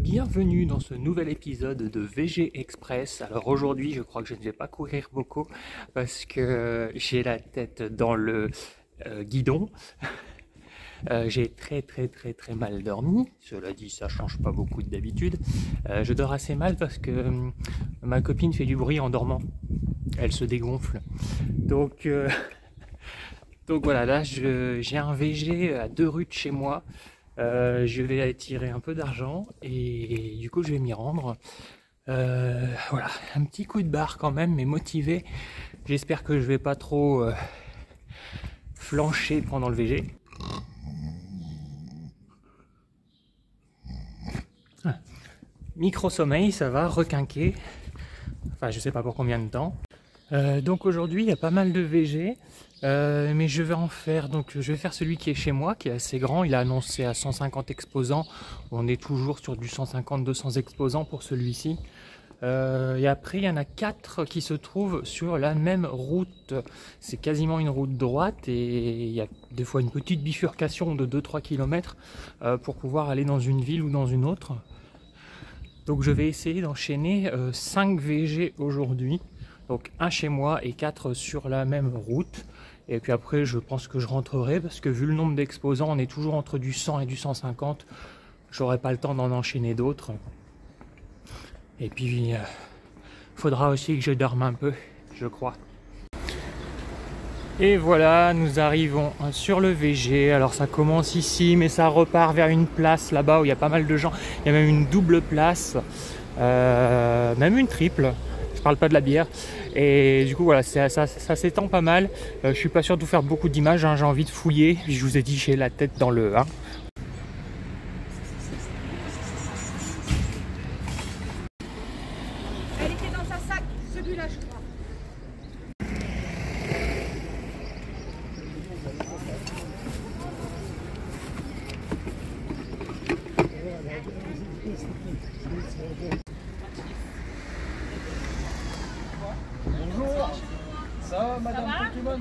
Bienvenue dans ce nouvel épisode de VG Express. Alors aujourd'hui je crois que je ne vais pas courir beaucoup parce que j'ai la tête dans le guidon. J'ai très mal dormi. Cela dit, ça change pas beaucoup d'habitude. Je dors assez mal parce que ma copine fait du bruit en dormant. Elle se dégonfle. Donc voilà, là j'ai un VG à 2 rues de chez moi. Je vais tirer un peu d'argent et du coup je vais m'y rendre. Voilà, un petit coup de barre quand même, mais motivé. J'espère que je vais pas trop flancher pendant le VG. Micro sommeil, ça va, requinquer. Enfin, je sais pas pour combien de temps. Donc aujourd'hui, il y a pas mal de VG. Mais je vais en faire, donc je vais faire celui qui est chez moi, qui est assez grand. Il a annoncé à 150 exposants. On est toujours sur du 150-200 exposants pour celui-ci. Et après, il y en a 4 qui se trouvent sur la même route. C'est quasiment une route droite et il y a des fois une petite bifurcation de 2-3 km pour pouvoir aller dans une ville ou dans une autre. Donc je vais essayer d'enchaîner 5 VG aujourd'hui. Donc un chez moi et 4 sur la même route. Et puis après je pense que je rentrerai parce que vu le nombre d'exposants, on est toujours entre du 100 et du 150. J'aurai pas le temps d'en enchaîner d'autres. Et puis faudra aussi que je dorme un peu, je crois. Et voilà, nous arrivons sur le VG. Alors ça commence ici, mais ça repart vers une place là-bas où il y a pas mal de gens. Il y a même une double place, même une triple. Je parle pas de la bière. Et du coup voilà, ça s'étend pas mal. Je suis pas sûr de vous faire beaucoup d'images, hein. J'ai envie de fouiller. Je vous ai dit, j'ai la tête dans le 1. Elle était dans un sac, celui-là je crois. Bonjour, ça va madame Pokémon?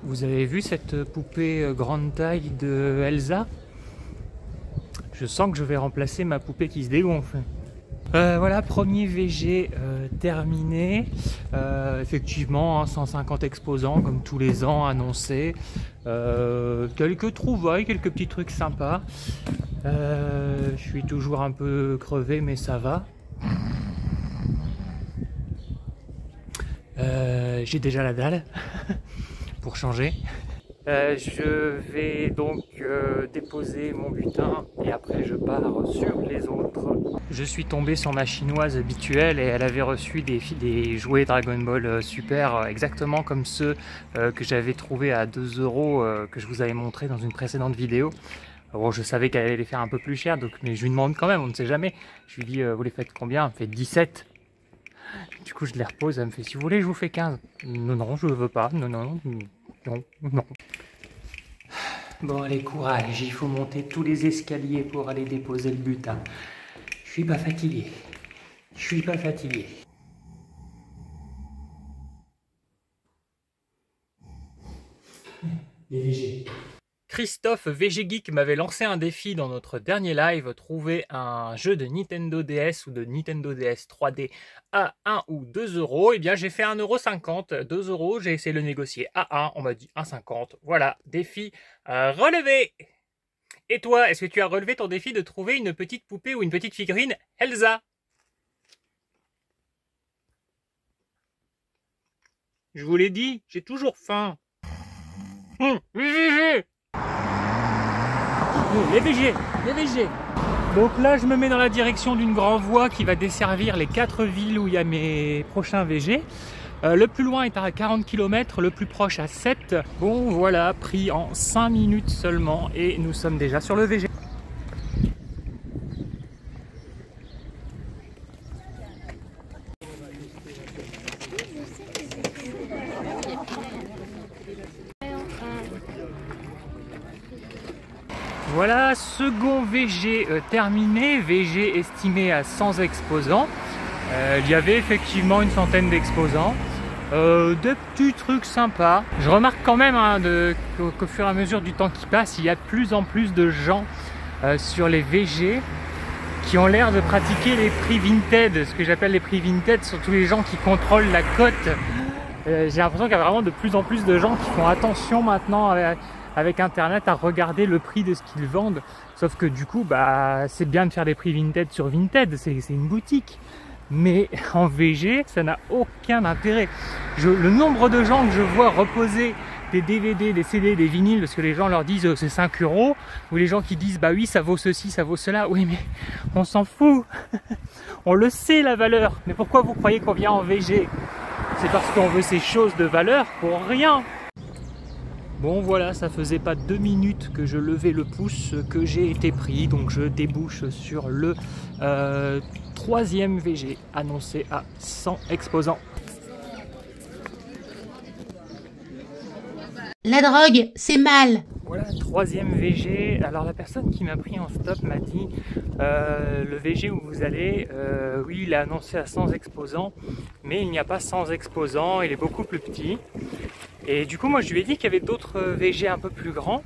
Vous avez vu cette poupée grande taille de Elsa? Je sens que je vais remplacer ma poupée qui se dégonfle. Voilà, premier VG terminé. Effectivement, hein, 150 exposants comme tous les ans annoncés. Quelques trouvailles, quelques petits trucs sympas. Je suis toujours un peu crevé, mais ça va. J'ai déjà la dalle pour changer. Je vais donc déposer mon butin et après je pars sur les autres. Je suis tombé sur ma chinoise habituelle et elle avait reçu des jouets Dragon Ball Super exactement comme ceux que j'avais trouvés à 2 € que je vous avais montré dans une précédente vidéo. Bon, je savais qu'elle allait les faire un peu plus cher, donc, mais je lui demande quand même, on ne sait jamais. Je lui dis, vous les faites combien? Elle me fait 17. Du coup, je les repose, elle me fait, si vous voulez, je vous fais 15. Non, non, je veux pas, non, non, non, non. Bon, allez, courage, il faut monter tous les escaliers pour aller déposer le butin. Je suis pas fatigué. Je suis pas fatigué. Les VG. Christophe VG Geek m'avait lancé un défi dans notre dernier live, trouver un jeu de Nintendo DS ou de Nintendo DS 3D à 1 ou 2 €. Eh bien j'ai fait 1,50 €, 2 €, j'ai essayé de le négocier à 1, on m'a dit 1,50 €. Voilà, défi relevé. Et toi, est-ce que tu as relevé ton défi de trouver une petite poupée ou une petite figurine Elsa? Je vous l'ai dit, j'ai toujours faim. Les VG, les VG. Donc là, je me mets dans la direction d'une grande voie qui va desservir les 4 villes où il y a mes prochains VG. Le plus loin est à 40 km, le plus proche à 7. Bon, voilà, pris en 5 minutes seulement et nous sommes déjà sur le VG. Voilà, second VG terminé, VG estimé à 100 exposants. Il y avait effectivement une centaine d'exposants. Des petits trucs sympas. Je remarque quand même qu'au fur et à mesure du temps qui passe, il y a de plus en plus de gens sur les VG qui ont l'air de pratiquer les prix Vinted. Ce que j'appelle les prix Vinted sont tous les gens qui contrôlent la cote. J'ai l'impression qu'il y a vraiment de plus en plus de gens qui font attention maintenant avec internet à regarder le prix de ce qu'ils vendent. Sauf que du coup, c'est bien de faire des prix Vinted sur Vinted, c'est une boutique. Mais en VG, ça n'a aucun intérêt. Le nombre de gens que je vois reposer des DVD, des CD, des vinyles, parce que les gens leur disent c'est 5 €, ou les gens qui disent bah oui ça vaut ceci, ça vaut cela. Oui mais on s'en fout. On le sait la valeur. Mais pourquoi vous croyez qu'on vient en VG? C'est parce qu'on veut ces choses de valeur pour rien. Bon voilà, ça faisait pas 2 minutes que je levais le pouce que j'ai été pris, donc je débouche sur le 3e VG annoncé à 100 exposants. La drogue, c'est mal. Voilà, 3e VG. Alors la personne qui m'a pris en stop m'a dit le VG où vous allez, oui il est annoncé à 100 exposants, mais il n'y a pas 100 exposants, il est beaucoup plus petit. Et du coup moi je lui ai dit qu'il y avait d'autres VG un peu plus grands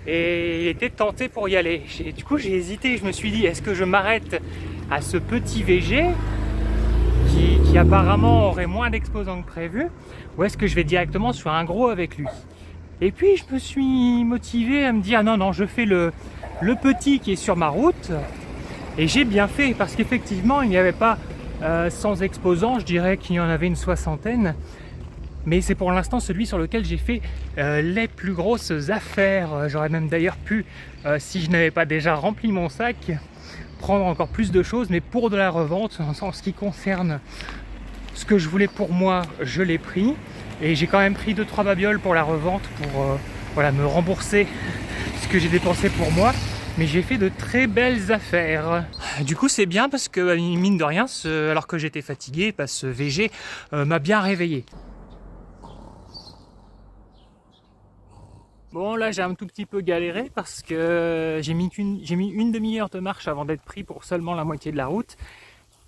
et il était tenté pour y aller. Du coup j'ai hésité, je me suis dit est-ce que je m'arrête à ce petit VG qui apparemment aurait moins d'exposants que prévu, ou est-ce que je vais directement sur un gros avec lui? Et puis je me suis motivé à me dire non, je fais le petit qui est sur ma route. Et j'ai bien fait parce qu'effectivement il n'y avait pas 100 exposants, je dirais qu'il y en avait une 60aine. Mais c'est pour l'instant celui sur lequel j'ai fait les plus grosses affaires. J'aurais même d'ailleurs pu, si je n'avais pas déjà rempli mon sac, prendre encore plus de choses, mais pour de la revente. En ce qui concerne ce que je voulais pour moi, je l'ai pris. Et j'ai quand même pris 2-3 babioles pour la revente pour voilà, me rembourser ce que j'ai dépensé pour moi. Mais j'ai fait de très belles affaires. Du coup c'est bien parce que mine de rien, alors que j'étais fatigué, ce VG m'a bien réveillé. Bon là j'ai un tout petit peu galéré parce que j'ai mis une demi-heure de marche avant d'être pris pour seulement la moitié de la route.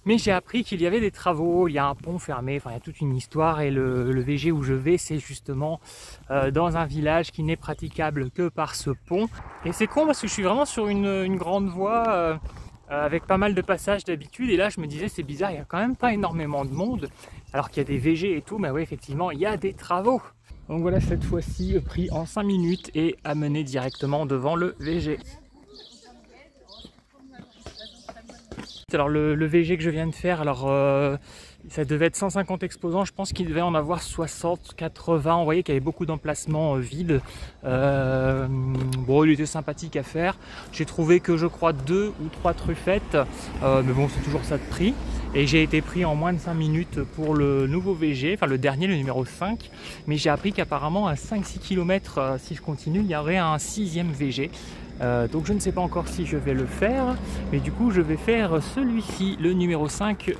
Mais j'ai appris qu'il y avait des travaux, il y a un pont fermé, enfin il y a toute une histoire et le VG où je vais c'est justement dans un village qui n'est praticable que par ce pont. Et c'est con parce que je suis vraiment sur une grande voie avec pas mal de passages d'habitude et là je me disais c'est bizarre, il n'y a quand même pas énormément de monde alors qu'il y a des VG et tout, mais oui effectivement il y a des travaux. Donc voilà cette fois-ci pris en 5 minutes et amené directement devant le VG. Alors le VG que je viens de faire, alors ça devait être 150 exposants, je pense qu'il devait en avoir 60, 80, on voyait qu'il y avait beaucoup d'emplacements vides. Bon il était sympathique à faire, j'ai trouvé que je crois 2 ou 3 truffettes, mais bon c'est toujours ça de prix. Et j'ai été pris en moins de 5 minutes pour le nouveau VG, enfin le dernier, le numéro 5. Mais j'ai appris qu'apparemment à 5-6 km, si je continue, il y aurait un 6e VG. Donc je ne sais pas encore si je vais le faire, mais du coup je vais faire celui-ci, le numéro 5,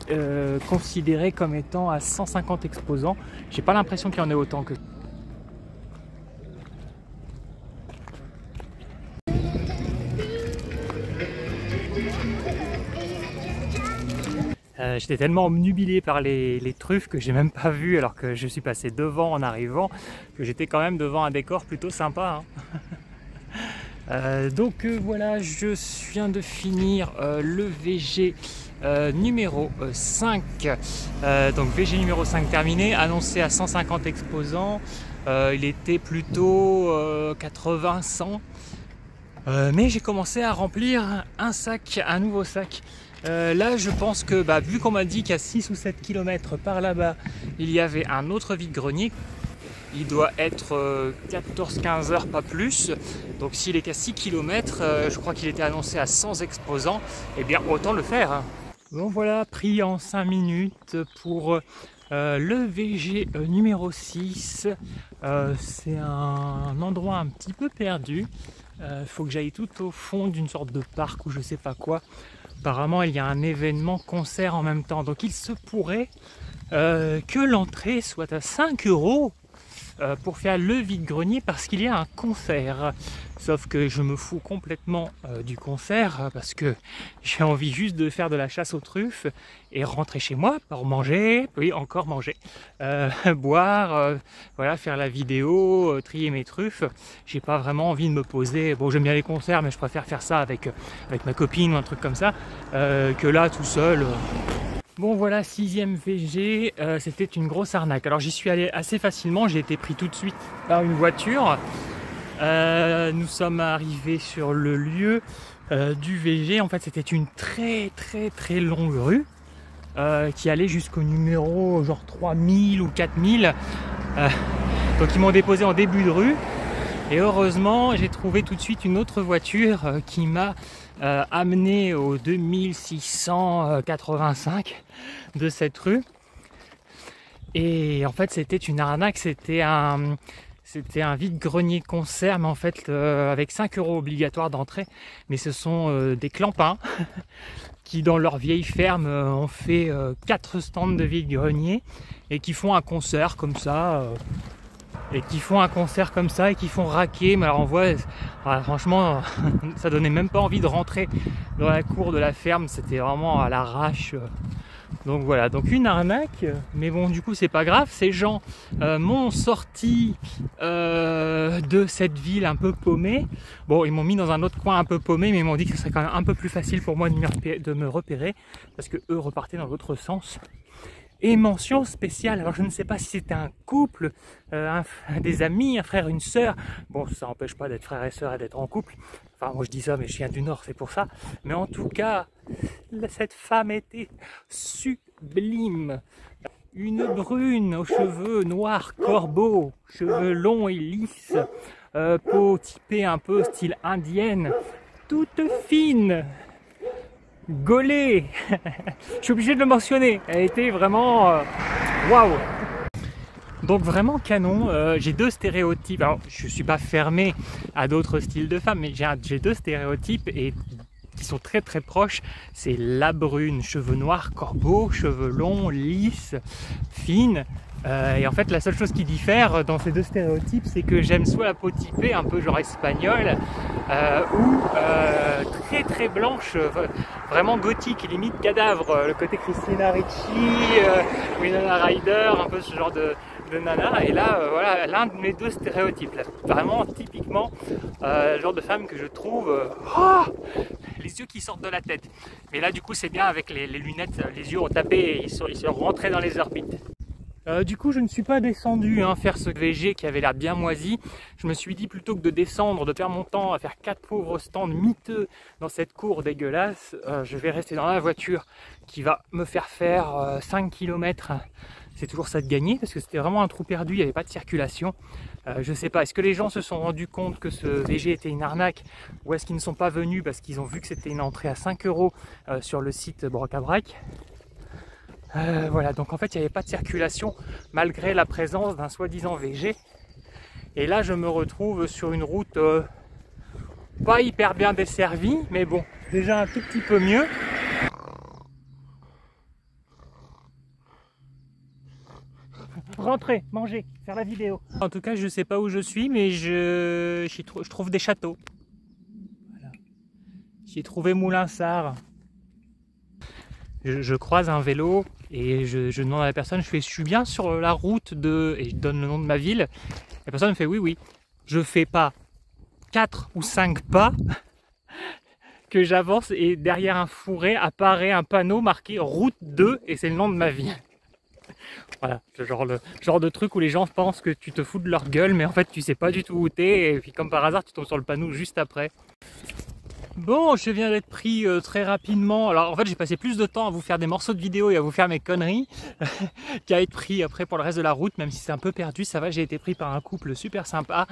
considéré comme étant à 150 exposants. J'ai pas l'impression qu'il y en ait autant que... J'étais tellement omnubilé par les truffes que j'ai même pas vu alors que je suis passé devant en arrivant, que j'étais quand même devant un décor plutôt sympa, hein. Donc voilà, je viens de finir le VG numéro 5. Donc VG numéro 5 terminé, annoncé à 150 exposants. Il était plutôt 80-100. Mais j'ai commencé à remplir un nouveau sac. Là je pense que vu qu'on m'a dit qu'à 6 ou 7 km par là-bas il y avait un autre vide-grenier, il doit être 14-15 heures, pas plus. Donc s'il est qu'à 6 km, je crois qu'il était annoncé à 100 exposants, et bien autant le faire, hein. Bon voilà, pris en 5 minutes pour le VG numéro 6. C'est un endroit un petit peu perdu. Faut que j'aille tout au fond d'une sorte de parc ou je sais pas quoi. Apparemment il y a un événement concert en même temps, donc il se pourrait que l'entrée soit à 5 €. pour faire le vide-grenier parce qu'il y a un concert. Sauf que je me fous complètement du concert parce que j'ai envie juste de faire de la chasse aux truffes et rentrer chez moi pour manger, oui encore manger, boire, voilà, faire la vidéo, trier mes truffes. J'ai pas vraiment envie de me poser, bon j'aime bien les concerts mais je préfère faire ça avec ma copine ou un truc comme ça que là tout seul. Bon voilà, 6e VG, c'était une grosse arnaque. Alors j'y suis allé assez facilement, j'ai été pris tout de suite par une voiture. Nous sommes arrivés sur le lieu du VG. En fait c'était une très longue rue qui allait jusqu'au numéro genre 3000 ou 4000. Donc ils m'ont déposé en début de rue. Et heureusement j'ai trouvé tout de suite une autre voiture qui m'a amené au 2685 de cette rue. Et en fait c'était une arnaque, c'était un vide-grenier concert, mais en fait avec 5 € obligatoires d'entrée. Mais ce sont des clampins qui dans leur vieille ferme ont fait 4 stands de vide-grenier et qui font un concert comme ça. Et qui font raquer, mais alors on voit, franchement, ça donnait même pas envie de rentrer dans la cour de la ferme, c'était vraiment à l'arrache. Donc voilà, donc une arnaque, mais bon du coup c'est pas grave, ces gens m'ont sorti de cette ville un peu paumée. Bon, ils m'ont mis dans un autre coin un peu paumé, mais ils m'ont dit que ce serait quand même un peu plus facile pour moi de me repérer, parce que eux repartaient dans l'autre sens. Et mention spéciale, alors je ne sais pas si c'était un couple, des amis, un frère, une sœur. Bon, ça n'empêche pas d'être frère et sœur et d'être en couple. Enfin, moi je dis ça, mais je viens du Nord, c'est pour ça. Mais en tout cas, cette femme était sublime. Une brune aux cheveux noirs corbeaux, cheveux longs et lisses, peau typée un peu style indienne, toute fine. Gaulée. Je suis obligé de le mentionner, elle était vraiment waouh. Donc vraiment canon. J'ai 2 stéréotypes, alors je suis pas fermé à d'autres styles de femmes, mais j'ai 2 stéréotypes et qui sont très proches. C'est la brune, cheveux noirs, corbeau, cheveux longs, lisses, fine. Et en fait la seule chose qui diffère dans ces 2 stéréotypes, c'est que j'aime soit la peau typée un peu genre espagnole ou très blanche, vraiment gothique, limite cadavre, le côté Christina Ricci, Winona Ryder, un peu ce genre de nana. Et là voilà l'un de mes 2 stéréotypes là, vraiment typiquement le genre de femme que je trouve les yeux qui sortent de la tête. Mais là du coup c'est bien avec les lunettes, les yeux ont tapé et ils sont rentrés dans les orbites. Du coup je ne suis pas descendu faire ce VG qui avait l'air bien moisi. Je me suis dit plutôt que de descendre, de perdre mon temps à faire 4 pauvres stands miteux dans cette cour dégueulasse, je vais rester dans la voiture qui va me faire 5 km. C'est toujours ça de gagner parce que c'était vraiment un trou perdu, il n'y avait pas de circulation. Je sais pas, est-ce que les gens se sont rendus compte que ce VG était une arnaque ou est-ce qu'ils ne sont pas venus parce qu'ils ont vu que c'était une entrée à 5 € sur le site Broc-à-Brac. Voilà, donc en fait il n'y avait pas de circulation malgré la présence d'un soi-disant VG. Et là je me retrouve sur une route pas hyper bien desservie, mais bon, déjà un tout petit peu mieux. Rentrer, manger, faire la vidéo. En tout cas je sais pas où je suis, mais je trouve des châteaux. Voilà. J'ai trouvé Moulinsart. Je croise un vélo et je demande à la personne, je suis bien sur la route de... et je donne le nom de ma ville. La personne me fait oui. Je fais pas 4 ou 5 pas que j'avance et derrière un fourré apparaît un panneau marqué route 2 et c'est le nom de ma ville. Voilà, le genre de truc où les gens pensent que tu te fous de leur gueule mais en fait tu sais pas du tout où t'es et puis comme par hasard tu tombes sur le panneau juste après. Bon, je viens d'être pris très rapidement. Alors en fait j'ai passé plus de temps à vous faire des morceaux de vidéo et à vous faire mes conneries qu'à être pris après pour le reste de la route, même si c'est un peu perdu, ça va, j'ai été pris par un couple super sympa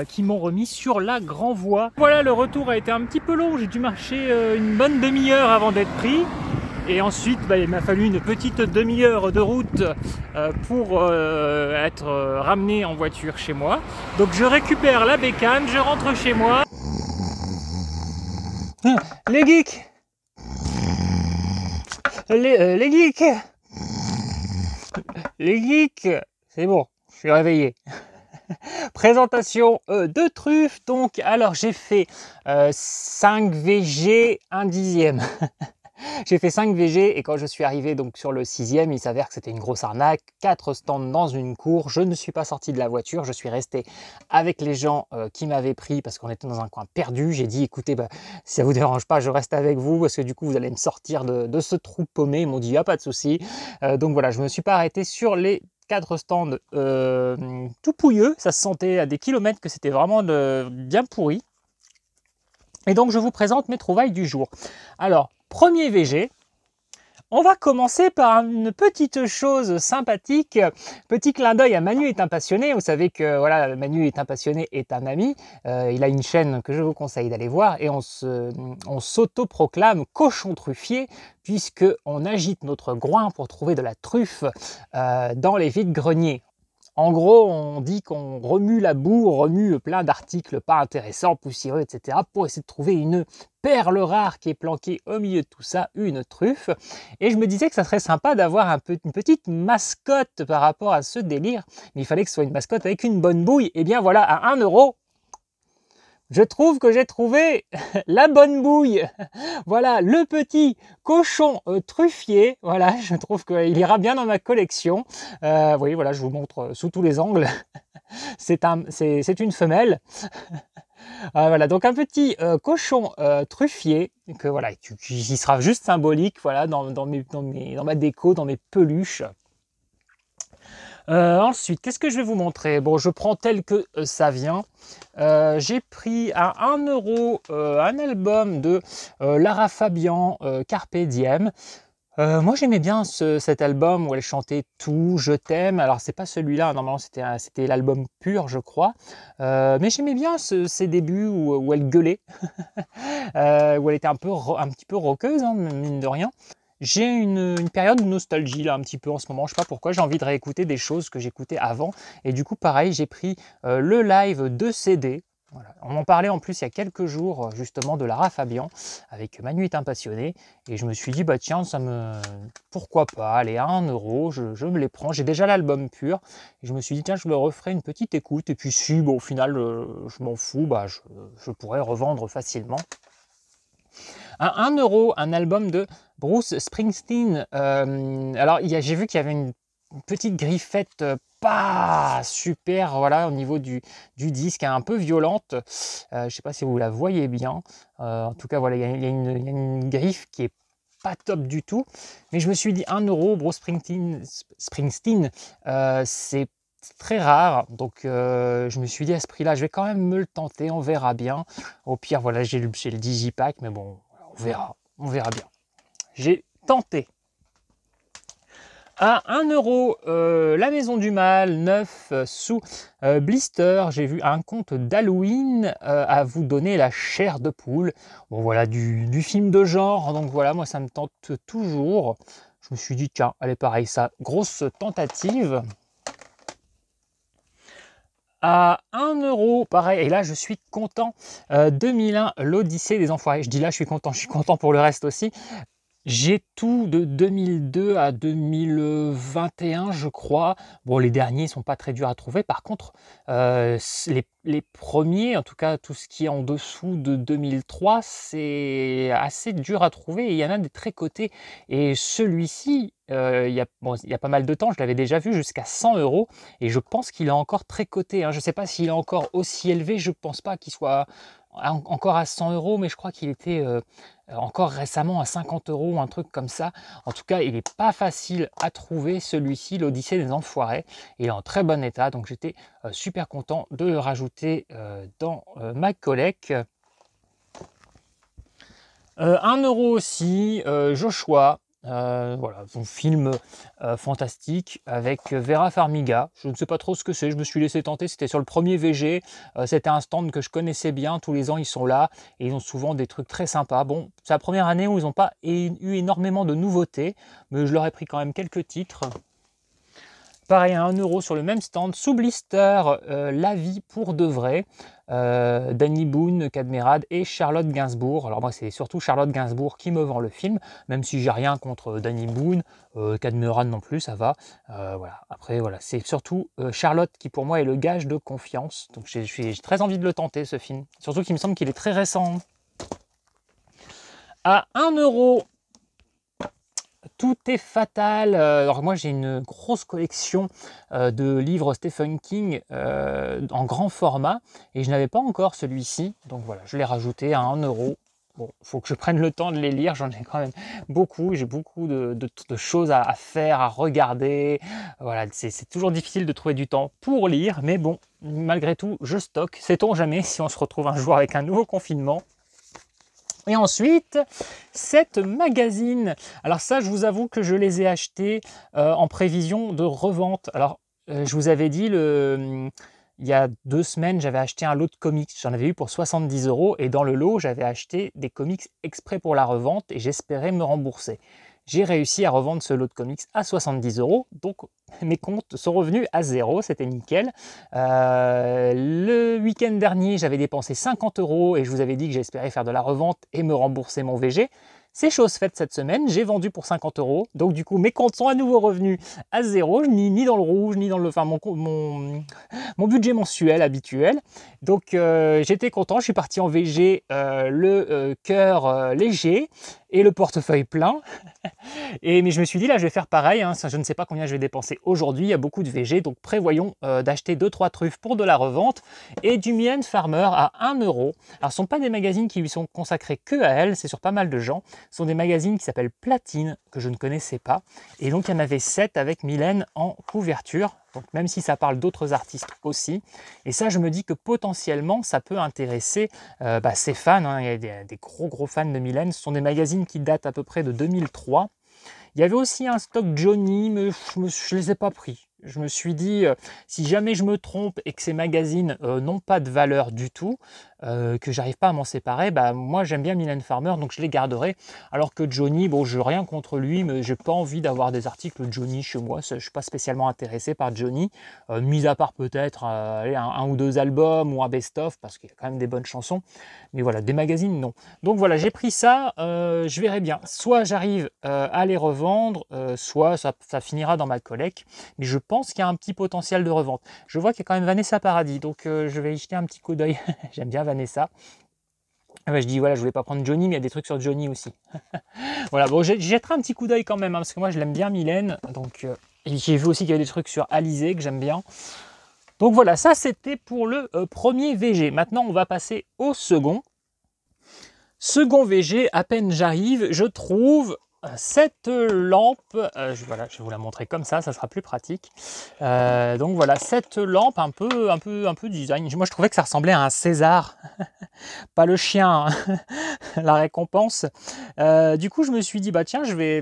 qui m'ont remis sur la Grand Voie. Voilà, le retour a été un petit peu long, j'ai dû marcher une bonne demi-heure avant d'être pris. Et ensuite, il m'a fallu une petite demi-heure de route pour être ramené en voiture chez moi. Donc je récupère la bécane, je rentre chez moi. Les geeks, les geeks, les geeks, c'est bon, je suis réveillé. Présentation de truffes. Donc, alors j'ai fait 5 VG, 1 dixième. J'ai fait 5 VG et quand je suis arrivé donc sur le 6e, il s'avère que c'était une grosse arnaque. 4 stands dans une cour. Je ne suis pas sorti de la voiture. Je suis resté avec les gens qui m'avaient pris parce qu'on était dans un coin perdu. J'ai dit, écoutez, si ça vous dérange pas, je reste avec vous parce que du coup, vous allez me sortir de ce trou paumé. Ils m'ont dit, il n'y a pas de souci. Donc voilà, je ne me suis pas arrêté sur les 4 stands tout pouilleux. Ça se sentait à des kilomètres que c'était vraiment bien pourri. Et donc, je vous présente mes trouvailles du jour. Alors, premier VG, on va commencer par une petite chose sympathique. Petit clin d'œil à Manu est un passionné. Vous savez que voilà, Manu est un passionné, est un ami. Il a une chaîne que je vous conseille d'aller voir et on s'autoproclame cochon truffier puisqu'on agite notre groin pour trouver de la truffe dans les vides-greniers. En gros, on dit qu'on remue la boue, on remue plein d'articles pas intéressants, poussiéreux, etc. pour essayer de trouver une perle rare qui est planquée au milieu de tout ça, une truffe. Et je me disais que ça serait sympa d'avoir une petite mascotte par rapport à ce délire. Mais il fallait que ce soit une mascotte avec une bonne bouille. Et bien voilà, à 1 €, je trouve que j'ai trouvé la bonne bouille. Voilà, le petit cochon truffier. Voilà, je trouve qu'il ira bien dans ma collection. Oui, voilà, je vous montre sous tous les angles. C'est une femelle. Voilà, donc un petit cochon truffier que voilà, qui sera juste symbolique. Voilà, dans ma déco, dans mes peluches. Ensuite, qu'est-ce que je vais vous montrer? Bon, je prends tel que ça vient. J'ai pris à 1 € un album de Lara Fabian, Carpe Diem. Moi j'aimais bien cet album où elle chantait Tout, Je t'aime. Alors c'est pas celui-là, normalement c'était l'album Pur je crois. Mais j'aimais bien ses débuts où elle gueulait, où elle était un petit peu rockeuse, hein, mine de rien. J'ai une période de nostalgie là un petit peu en ce moment, je sais pas pourquoi, j'ai envie de réécouter des choses que j'écoutais avant. Et du coup pareil, j'ai pris le live de CD. Voilà. On m'en parlait en plus il y a quelques jours justement de Lara Fabian avec Manu est un passionné. Et je me suis dit, bah tiens, pourquoi pas, allez, à 1 €, je me les prends. J'ai déjà l'album Pur. Et je me suis dit, tiens, je me referai une petite écoute. Et puis si, bon, au final, je m'en fous, bah, je pourrais revendre facilement. À 1 €, un album de Bruce Springsteen. Alors, j'ai vu qu'il y avait une petite griffette pas super, voilà, au niveau du disque, un peu violente. Je ne sais pas si vous la voyez bien. En tout cas, voilà, il y a une griffe qui est pas top du tout. Mais je me suis dit 1 €, Bruce Springsteen, c'est très rare, donc je me suis dit à ce prix-là, je vais quand même me le tenter, on verra bien. Au pire, voilà, j'ai le digipack, mais bon, on verra bien. J'ai tenté. À 1 €, la Maison du Mal, 9 sous blister. J'ai vu un conte d'Halloween à vous donner la chair de poule. Bon, voilà, du film de genre, donc voilà, moi ça me tente toujours. Je me suis dit, tiens, allez, pareil, ça, grosse tentative. À 1 €, pareil, et là je suis content, 2001, l'Odyssée des Enfoirés. Je dis là je suis content pour le reste aussi. J'ai tout de 2002 à 2021, je crois. Bon, les derniers ne sont pas très durs à trouver. Par contre, les premiers, en tout cas tout ce qui est en dessous de 2003, c'est assez dur à trouver. Et il y en a des très cotés. Et celui-ci, il y a pas mal de temps, je l'avais déjà vu jusqu'à 100 €. Et je pense qu'il est encore très coté, hein. Je ne sais pas s'il est encore aussi élevé. Je ne pense pas qu'il soit encore à 100 €, mais je crois qu'il était encore récemment à 50 € ou un truc comme ça. En tout cas, il n'est pas facile à trouver celui-ci, l'Odyssée des Enfoirés. Il est en très bon état, donc j'étais super content de le rajouter dans ma collecte. 1 € aussi, Joshua. Voilà, son film fantastique avec Vera Farmiga. Je ne sais pas trop ce que c'est, je me suis laissé tenter, c'était sur le premier VG. C'était un stand que je connaissais bien, tous les ans ils sont là et ils ont souvent des trucs très sympas. Bon, c'est la première année où ils n'ont pas eu énormément de nouveautés, mais je leur ai pris quand même quelques titres. Pareil, à 1 € sur le même stand, sous blister, La vie pour de vrai. Danny Boone, Cadmerade et Charlotte Gainsbourg. Alors moi c'est surtout Charlotte Gainsbourg qui me vend le film, même si j'ai rien contre Danny Boone, Cadmerade non plus, ça va. Voilà. Après voilà, c'est surtout Charlotte qui pour moi est le gage de confiance. Donc j'ai très envie de le tenter ce film. Surtout qu'il me semble qu'il est très récent. À 1 €. Tout est fatal. Alors moi j'ai une grosse collection de livres Stephen King en grand format et je n'avais pas encore celui-ci, donc voilà, je l'ai rajouté à 1 €. Bon, il faut que je prenne le temps de les lire, j'en ai quand même beaucoup, j'ai beaucoup de choses à faire, à regarder. Voilà, c'est toujours difficile de trouver du temps pour lire, mais bon, malgré tout, je stocke. Sait-on jamais si on se retrouve un jour avec un nouveau confinement. Et ensuite, 7 magazines. Alors ça, je vous avoue que je les ai achetés en prévision de revente. Alors, je vous avais dit, il y a 2 semaines, j'avais acheté un lot de comics. J'en avais eu pour 70 € et dans le lot, j'avais acheté des comics exprès pour la revente et j'espérais me rembourser. J'ai réussi à revendre ce lot de comics à 70 €, donc mes comptes sont revenus à 0, c'était nickel. Le week-end dernier, j'avais dépensé 50 € et je vous avais dit que j'espérais faire de la revente et me rembourser mon VG. C'est chose faite cette semaine, j'ai vendu pour 50 €, donc du coup mes comptes sont à nouveau revenus à 0, ni dans le rouge, ni dans le, enfin mon budget mensuel habituel. Donc j'étais content, je suis parti en VG le cœur léger et le portefeuille plein. Mais je me suis dit là je vais faire pareil, hein, je ne sais pas combien je vais dépenser aujourd'hui, il y a beaucoup de VG, donc prévoyons d'acheter 2-3 truffes pour de la revente et du Mylène Farmer à 1 €. Alors ce ne sont pas des magazines qui lui sont consacrés que à elle, c'est sur pas mal de gens. Ce sont des magazines qui s'appellent Platine, que je ne connaissais pas. Et donc, il y en avait 7 avec Mylène en couverture. Donc, même si ça parle d'autres artistes aussi. Et ça, je me dis que potentiellement, ça peut intéresser ses fans. Hein. Il y a des gros fans de Mylène. Ce sont des magazines qui datent à peu près de 2003. Il y avait aussi un stock Johnny, mais je ne les ai pas pris. Je me suis dit, si jamais je me trompe et que ces magazines n'ont pas de valeur du tout, que j'arrive pas à m'en séparer, moi j'aime bien Mylène Farmer, donc je les garderai. Alors que Johnny, bon, je n'ai rien contre lui, mais j'ai pas envie d'avoir des articles Johnny chez moi. Je suis pas spécialement intéressé par Johnny, mis à part peut-être un ou 2 albums ou un best-of, parce qu'il y a quand même des bonnes chansons. Mais voilà, des magazines, non. Donc voilà, j'ai pris ça, je verrai bien. Soit j'arrive à les revendre, soit ça finira dans ma collecte, mais je pense qu'il y a un petit potentiel de revente. Je vois qu'il y a quand même Vanessa Paradis, donc je vais y jeter un petit coup d'œil. J'aime bien Vanessa. Je dis voilà, je voulais pas prendre Johnny, mais il y a des trucs sur Johnny aussi. Voilà, bon, je jetterai un petit coup d'œil quand même, hein, parce que moi je l'aime bien Mylène. Donc j'ai vu aussi qu'il y avait des trucs sur Alizé que j'aime bien. Donc voilà, ça c'était pour le premier VG. Maintenant on va passer au second. Second VG, à peine j'arrive, je trouve cette lampe, voilà, je vais vous la montrer comme ça sera plus pratique. Donc voilà, cette lampe un peu design. Moi je trouvais que ça ressemblait à un César, pas le chien, hein. La récompense. Du coup je me suis dit tiens je vais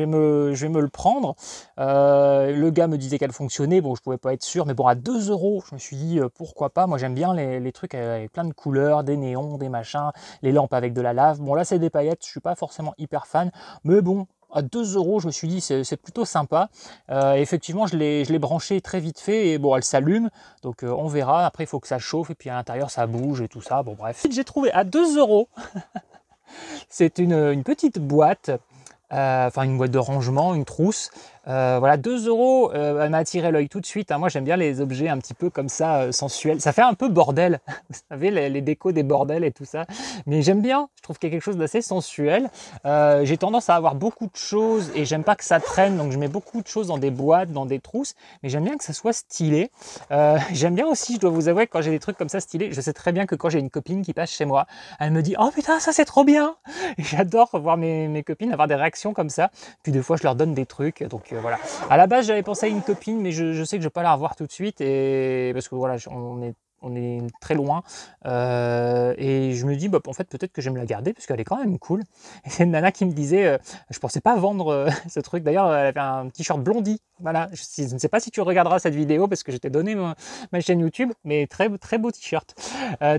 me le prendre. Le gars me disait qu'elle fonctionnait, bon je pouvais pas être sûr, mais bon à 2 €, je me suis dit pourquoi pas. Moi j'aime bien les trucs avec plein de couleurs, des néons, des machins, les lampes avec de la lave. Bon là c'est des paillettes, je suis pas forcément hyper fan, mais bon, à 2 €, je me suis dit c'est plutôt sympa. Effectivement, je l'ai branché très vite fait et bon, elle s'allume. Donc on verra. Après, il faut que ça chauffe et puis à l'intérieur, ça bouge et tout ça. Bon, bref. J'ai trouvé à 2 €. C'est une petite boîte. Enfin, une boîte de rangement, une trousse. Voilà, 2 €, elle m'a attiré l'œil tout de suite. Hein. Moi, j'aime bien les objets un petit peu comme ça, sensuels. Ça fait un peu bordel, vous savez, les décos des bordels et tout ça. Mais j'aime bien, je trouve qu'il y a quelque chose d'assez sensuel. J'ai tendance à avoir beaucoup de choses et j'aime pas que ça traîne, donc je mets beaucoup de choses dans des boîtes, dans des trousses. Mais j'aime bien que ça soit stylé. J'aime bien aussi, je dois vous avouer, quand j'ai des trucs comme ça stylés, je sais très bien que quand j'ai une copine qui passe chez moi, elle me dit « Oh putain, ça c'est trop bien !» J'adore voir mes copines avoir des réactions comme ça. Puis des fois, je leur donne des trucs, donc voilà. À la base, j'avais pensé à une copine, mais je sais que je vais pas la revoir tout de suite et parce que voilà, on est très loin et je me dis en fait peut-être que je vais me la garder parce qu'elle est quand même cool. Et c'est une nana qui me disait je pensais pas vendre ce truc. D'ailleurs, elle avait un t-shirt Blondie. Voilà, je ne sais pas si tu regarderas cette vidéo parce que je t'ai donné ma chaîne YouTube, mais très beau t-shirt,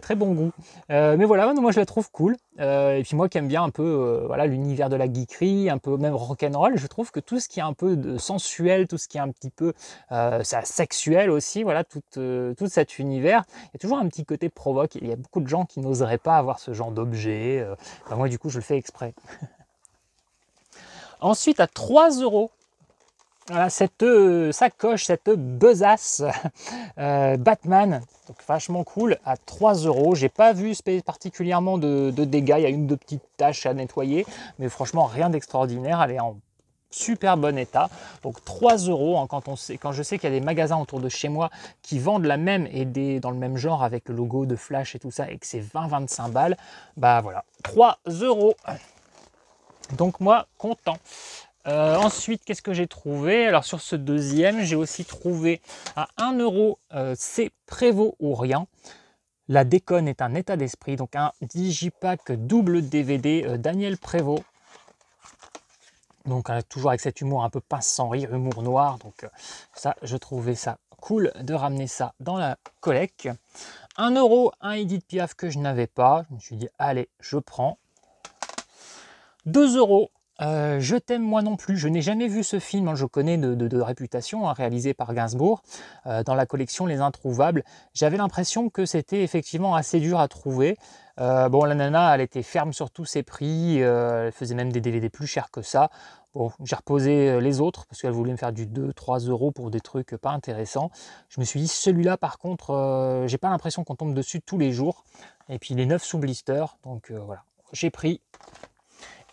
très bon goût. Mais voilà, moi je la trouve cool. Et puis moi qui aime bien un peu voilà, l'univers de la geekerie, un peu même rock'n'roll, je trouve que tout ce qui est un peu de sensuel, tout ce qui est un petit peu sexuel aussi, voilà, tout cet univers, Il y a toujours un petit côté provoque. Il y a beaucoup de gens qui n'oseraient pas avoir ce genre d'objet. Enfin, moi, du coup, je le fais exprès. Ensuite, à 3 €, voilà, cette sacoche, cette besace Batman, donc vachement cool, à 3 €. J'ai pas vu particulièrement de dégâts, il y a une ou deux petites taches à nettoyer, mais franchement rien d'extraordinaire, elle est en super bon état. Donc 3 € hein, quand je sais qu'il y a des magasins autour de chez moi qui vendent la même et dans le même genre avec le logo de Flash et tout ça, et que c'est 20-25 balles, bah voilà, 3 €. Donc moi, content. Ensuite, qu'est-ce que j'ai trouvé? Alors sur ce deuxième, j'ai aussi trouvé à 1 €, c'est Prévost ou rien. La déconne est un état d'esprit, donc un digipack double DVD Daniel Prévost. Donc toujours avec cet humour un peu pince sans rire, humour noir. Donc ça, je trouvais ça cool de ramener ça dans la collecte. 1 €, un Edith Piaf que je n'avais pas. Je me suis dit, allez, je prends. 2 €. Je t'aime moi non plus, je n'ai jamais vu ce film, hein, je connais de réputation, hein, réalisé par Gainsbourg, dans la collection Les Introuvables. J'avais l'impression que c'était effectivement assez dur à trouver. Bon, la nana, elle était ferme sur tous ses prix, elle faisait même des DVD plus chers que ça. Bon, j'ai reposé les autres parce qu'elle voulait me faire du 2-3 € pour des trucs pas intéressants. Je me suis dit, celui-là par contre, j'ai pas l'impression qu'on tombe dessus tous les jours. Et puis il est neuf sous blister, donc voilà, j'ai pris.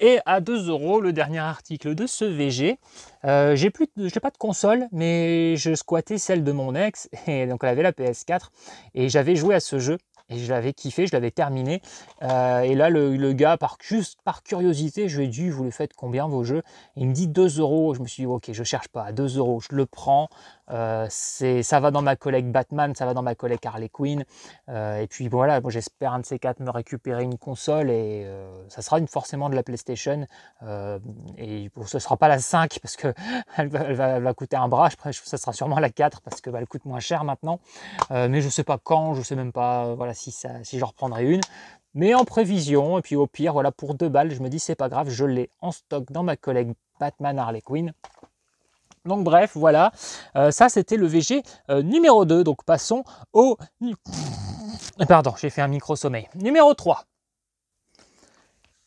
Et à 2 €, le dernier article de ce VG. Je n'ai pas de console, mais je squattais celle de mon ex, et donc elle avait la PS4, et j'avais joué à ce jeu, et je l'avais kiffé, je l'avais terminé. Et là, le gars, juste par curiosité, je lui ai dit, vous les faites combien vos jeux? Et il me dit 2 €. Je me suis dit, ok, je cherche pas, à 2 €, je le prends. Ça va dans ma collecte Batman, ça va dans ma collecte Harley Quinn. Et puis voilà, moi j'espère un de ces quatre me récupérer une console, et ça sera forcément de la PlayStation. Et bon, ce ne sera pas la 5 parce que elle va coûter un bras. Après, ça sera sûrement la 4 parce qu'elle coûte moins cher maintenant. Mais je ne sais pas quand, je ne sais même pas voilà, si j'en reprendrai une. Mais en prévision, et puis au pire, voilà, pour 2 balles, je me dis c'est pas grave, je l'ai en stock dans ma collecte Batman Harley Quinn. Donc bref, voilà, ça c'était le VG numéro 2, donc passons au... Pardon, j'ai fait un micro-sommeil. Numéro 3.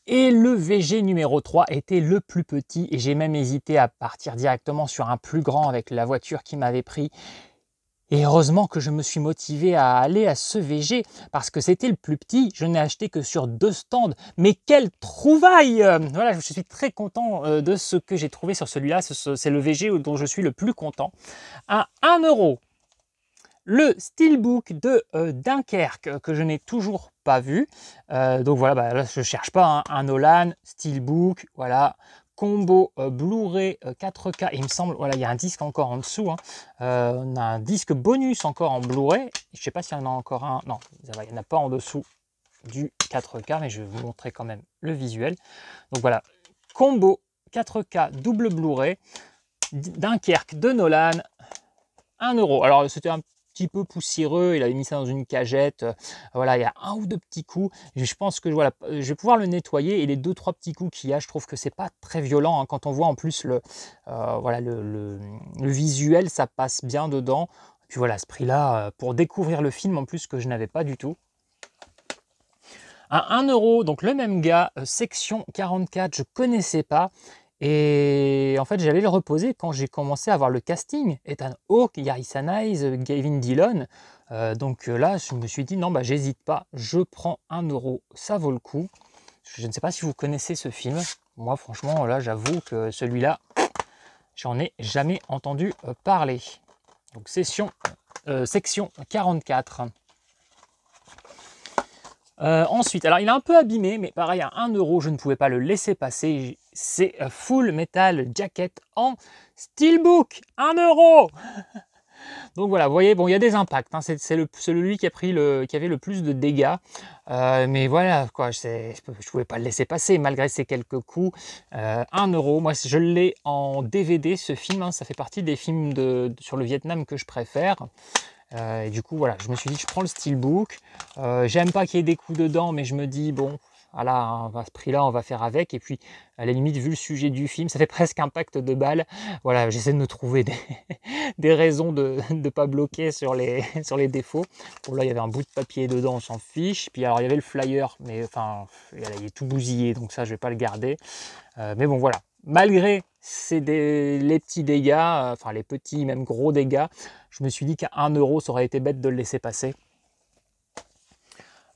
Et le VG numéro 3 était le plus petit, et j'ai même hésité à partir directement sur un plus grand avec la voiture qui m'avait pris. Et heureusement que je me suis motivé à aller à ce VG, parce que c'était le plus petit, je n'ai acheté que sur 2 stands. Mais quelle trouvaille! Voilà, je suis très content de ce que j'ai trouvé sur celui-là, c'est le VG dont je suis le plus content. À 1 €, le Steelbook de Dunkerque, que je n'ai toujours pas vu. Donc voilà, bah, là je ne cherche pas, hein, un Nolan, Steelbook, voilà. Combo Blu-ray 4K, il me semble, voilà, il y a un disque encore en dessous, hein. On a un disque bonus encore en Blu-ray, je ne sais pas s'il y en a encore un, non, il n'y en a pas en dessous du 4K, mais je vais vous montrer quand même le visuel. Donc voilà, combo 4K double Blu-ray, Dunkerque de Nolan, 1 €. Alors c'était un petit peu poussiéreux, il avait mis ça dans une cagette, voilà, il y a un ou deux petits coups, je pense que voilà, je vais pouvoir le nettoyer, et les 2-3 petits coups qu'il y a, je trouve que c'est pas très violent, hein, quand on voit en plus voilà, le visuel, ça passe bien dedans. Et puis voilà, ce prix-là, pour découvrir le film en plus que je n'avais pas du tout. À 1 €, donc le même gars, section 44, je connaissais pas. Et en fait, j'allais le reposer quand j'ai commencé à voir le casting. Ethan Hawke, Yarissa Nice, Gavin Dillon. Donc là, je me suis dit, non, bah, j'hésite pas, je prends 1 €, ça vaut le coup. Je ne sais pas si vous connaissez ce film. Moi, franchement, là, j'avoue que celui-là, j'en ai jamais entendu parler. Donc, section 44. Ensuite, alors il est un peu abîmé, mais pareil, à 1 €, je ne pouvais pas le laisser passer. C'est Full Metal Jacket en Steelbook, 1 €. Donc voilà, vous voyez, bon, il y a des impacts, hein, c'est celui qui avait le plus de dégâts, mais voilà, quoi, je ne pouvais pas le laisser passer malgré ces quelques coups. 1 €, moi je l'ai en DVD ce film, hein, ça fait partie des films sur le Vietnam que je préfère. Et du coup voilà, je me suis dit je prends le Steelbook, j'aime pas qu'il y ait des coups dedans, mais je me dis bon, là, à ce prix-là, on va faire avec. Et puis, à la limite, vu le sujet du film, ça fait presque un pacte de balles. Voilà, j'essaie de me trouver des raisons de ne pas bloquer sur les défauts. Bon, là, il y avait un bout de papier dedans, on s'en fiche. Puis, alors, il y avait le flyer, mais enfin, il est tout bousillé, donc ça, je vais pas le garder. Mais bon, voilà. Malgré les petits dégâts, enfin les petits, même gros dégâts, je me suis dit qu'à 1 euro, ça aurait été bête de le laisser passer.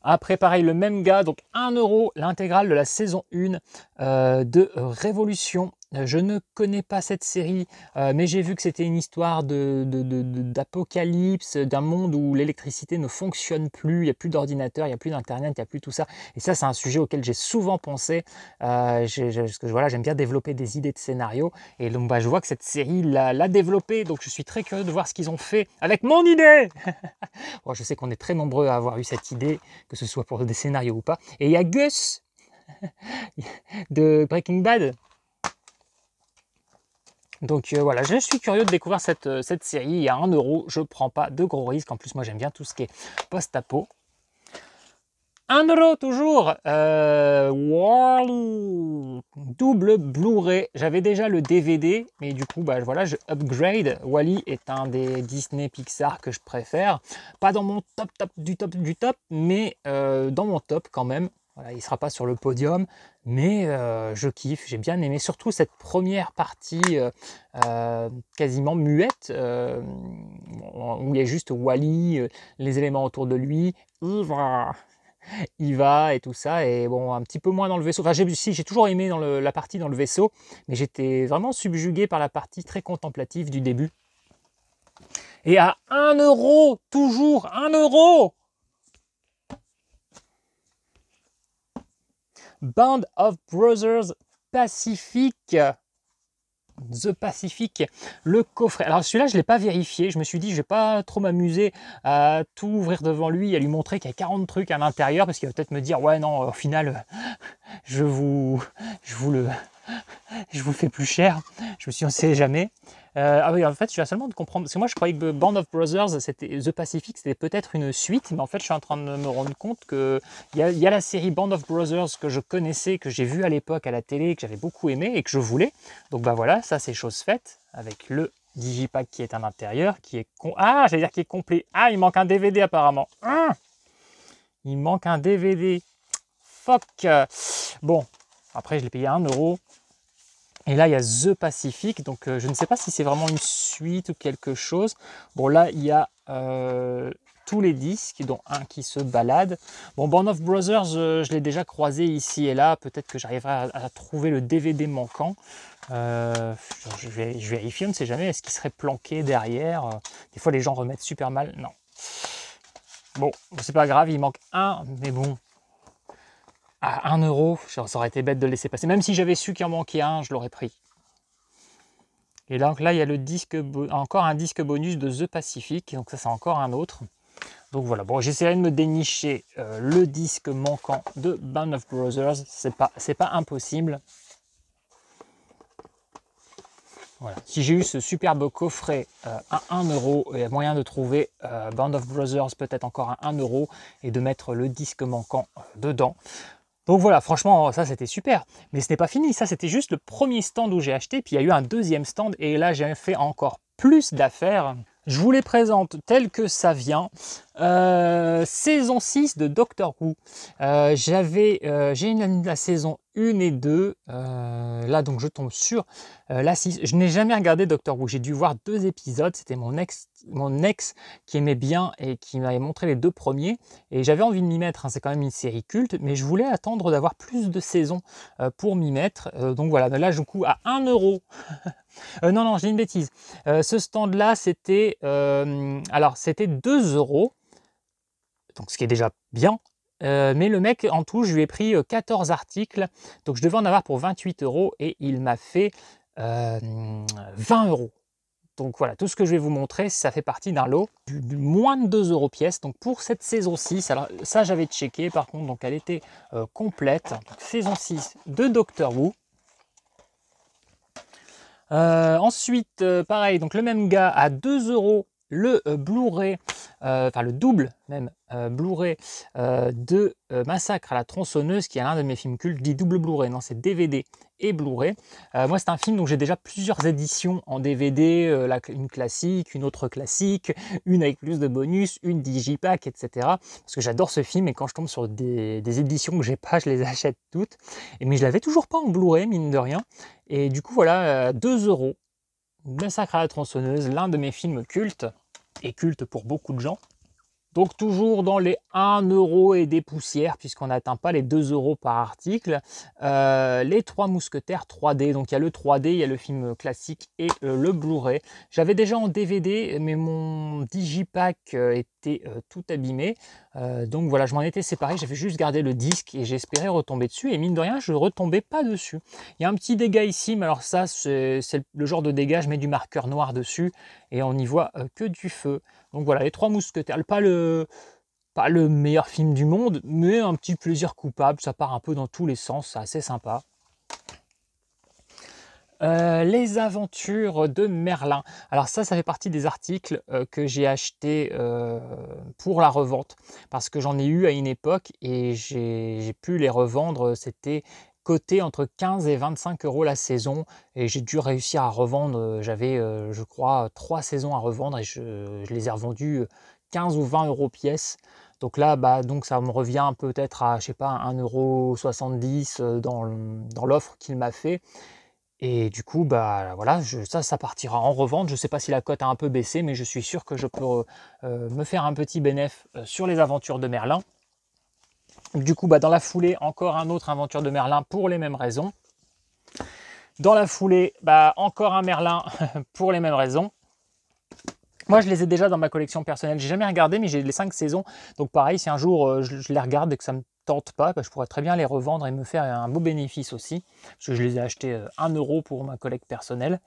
Après, pareil, le même gars, donc 1 euro, l'intégrale de la saison 1 de Révolution. Je ne connais pas cette série, mais j'ai vu que c'était une histoire d'apocalypse, d'un monde où l'électricité ne fonctionne plus, il n'y a plus d'ordinateur, il n'y a plus d'internet, il n'y a plus tout ça. Et ça, c'est un sujet auquel j'ai souvent pensé, parce que voilà, j'aime bien développer des idées de scénario. Et donc, je vois que cette série l'a développée, donc je suis très curieux de voir ce qu'ils ont fait avec mon idée. Bon, je sais qu'on est très nombreux à avoir eu cette idée, que ce soit pour des scénarios ou pas. Et il y a Gus de Breaking Bad. Donc voilà, je suis curieux de découvrir cette série. Il y a 1 euro, je ne prends pas de gros risques. En plus, moi, j'aime bien tout ce qui est post-apo. 1 euro toujours. Wall-E double Blu-ray. J'avais déjà le DVD, mais du coup, voilà, je upgrade. Wall-E est un des Disney Pixar que je préfère. Pas dans mon top du top, mais dans mon top quand même. Voilà, il ne sera pas sur le podium, mais je kiffe, j'ai bien aimé, surtout cette première partie quasiment muette, où il y a juste Wall-E, les éléments autour de lui, il va et tout ça, et bon, un petit peu moins dans le vaisseau. Enfin, j'ai toujours aimé la partie dans le vaisseau, mais j'étais vraiment subjugué par la partie très contemplative du début. Et à 1 euro, toujours 1 euro! Band of Brothers Pacific, The Pacific, le coffret. Alors celui-là, je ne l'ai pas vérifié. Je me suis dit, je ne vais pas trop m'amuser à tout ouvrir devant lui, à lui montrer qu'il y a 40 trucs à l'intérieur, parce qu'il va peut-être me dire, ouais, non, au final, je vous le fais plus cher. Je me suis dit, on ne sait jamais. Ah oui, en fait, je suis seulement de comprendre, parce que moi je croyais que Band of Brothers, c'était The Pacific, c'était peut-être une suite, mais en fait je suis en train de me rendre compte qu'il y a la série Band of Brothers que je connaissais, que j'ai vu à l'époque à la télé, que j'avais beaucoup aimé et que je voulais. Donc voilà, ça c'est chose faite, avec le digipack qui est à l'intérieur, qui est j'allais dire qui est complet. Ah, il manque un DVD apparemment. Il manque un DVD. Fuck. Bon, après je l'ai payé 1 euro. Et là, il y a The Pacific, donc je ne sais pas si c'est vraiment une suite ou quelque chose. Bon, là, il y a tous les disques, dont un qui se balade. Bon, Band of Brothers, je l'ai déjà croisé ici et là. Peut-être que j'arriverai à trouver le DVD manquant. Je vérifie, on ne sait jamais. Est-ce qu'il serait planqué derrière? Des fois, les gens remettent super mal. Non. Bon, c'est pas grave, il manque un, mais bon. À 1 euro, ça aurait été bête de le laisser passer. Même si j'avais su qu'il en manquait un, je l'aurais pris. Et donc là, il y a le disque, encore un disque bonus de The Pacific. Donc ça, c'est encore un autre. Donc voilà, bon, j'essaierai de me dénicher le disque manquant de Band of Brothers. C'est pas impossible. Voilà. Si j'ai eu ce superbe coffret à 1 euro, il y a moyen de trouver Band of Brothers peut-être encore à 1 euro et de mettre le disque manquant dedans. Donc voilà, franchement, ça c'était super. Mais ce n'est pas fini, ça c'était juste le premier stand où j'ai acheté, puis il y a eu un deuxième stand, et là j'ai fait encore plus d'affaires. Je vous les présente tel que ça vient. Saison 6 de Doctor Who. J'ai la saison 1 et 2. Là, donc, je tombe sur la 6. Je n'ai jamais regardé Doctor Who. J'ai dû voir 2 épisodes. C'était mon ex qui aimait bien et qui m'avait montré les 2 premiers. Et j'avais envie de m'y mettre. Hein. C'est quand même une série culte. Mais je voulais attendre d'avoir plus de saisons pour m'y mettre. Donc voilà. Là, du coup, à 1 euro. Non, j'ai une bêtise. Ce stand-là, c'était 2 euros. Donc, ce qui est déjà bien. Mais le mec, en tout, je lui ai pris 14 articles. Donc, je devais en avoir pour 28 euros et il m'a fait 20 euros. Donc, voilà, tout ce que je vais vous montrer, ça fait partie d'un lot de moins de 2 euros pièce. Donc, pour cette saison 6, alors ça, j'avais checké par contre, donc elle était complète. Donc, saison 6 de Doctor Who. Ensuite, pareil, donc le même gars à 2 euros. Le Blu-ray enfin le double même Blu-ray de Massacre à la tronçonneuse, qui est l'un de mes films cultes. Je dis double Blu-ray, non, c'est DVD et Blu-ray. Moi, c'est un film dont j'ai déjà plusieurs éditions en DVD, une classique, une autre classique, une avec plus de bonus, une digipack, etc. Parce que j'adore ce film, et quand je tombe sur des éditions que j'ai pas, je les achète toutes. Mais je l'avais toujours pas en Blu-ray, mine de rien. Et du coup, voilà, 2 €. Massacre à la tronçonneuse, l'un de mes films cultes, et culte pour beaucoup de gens. Donc toujours dans les 1 € et des poussières, puisqu'on n'atteint pas les 2 € par article. Les 3 mousquetaires 3D, donc il y a le 3D, il y a le film classique et le Blu-ray. J'avais déjà en DVD, mais mon digipack était tout abîmé. Donc voilà, je m'en étais séparé, j'avais juste gardé le disque et j'espérais retomber dessus. Et mine de rien, je ne retombais pas dessus. Il y a un petit dégât ici, mais alors ça, c'est le genre de dégât, je mets du marqueur noir dessus et on n'y voit que du feu. Donc voilà, les 3 mousquetaires, pas le meilleur film du monde, mais un petit plaisir coupable, ça part un peu dans tous les sens, c'est assez sympa. Les aventures de Merlin. Alors ça fait partie des articles que j'ai achetés pour la revente, parce que j'en ai eu à une époque et j'ai pu les revendre. C'était coté entre 15 et 25 € la saison, et j'ai dû réussir à revendre. J'avais, je crois, 3 saisons à revendre, et je les ai revendus 15 ou 20 € pièce. Donc là, donc ça me revient peut-être à, je sais pas, 1,70 € dans l'offre qu'il m'a fait. Et du coup, voilà, ça partira en revente. Je ne sais pas si la cote a un peu baissé, mais je suis sûr que je peux me faire un petit bénéfice sur les aventures de Merlin. Du coup, dans la foulée, encore un autre aventure de Merlin pour les mêmes raisons. Dans la foulée, encore un Merlin pour les mêmes raisons. Moi, je les ai déjà dans ma collection personnelle. J'ai jamais regardé, mais j'ai les 5 saisons. Donc pareil, si un jour je les regarde et que ça me tente pas, je pourrais très bien les revendre et me faire un beau bénéfice aussi. Parce que je les ai achetés 1 € pour ma collecte personnelle.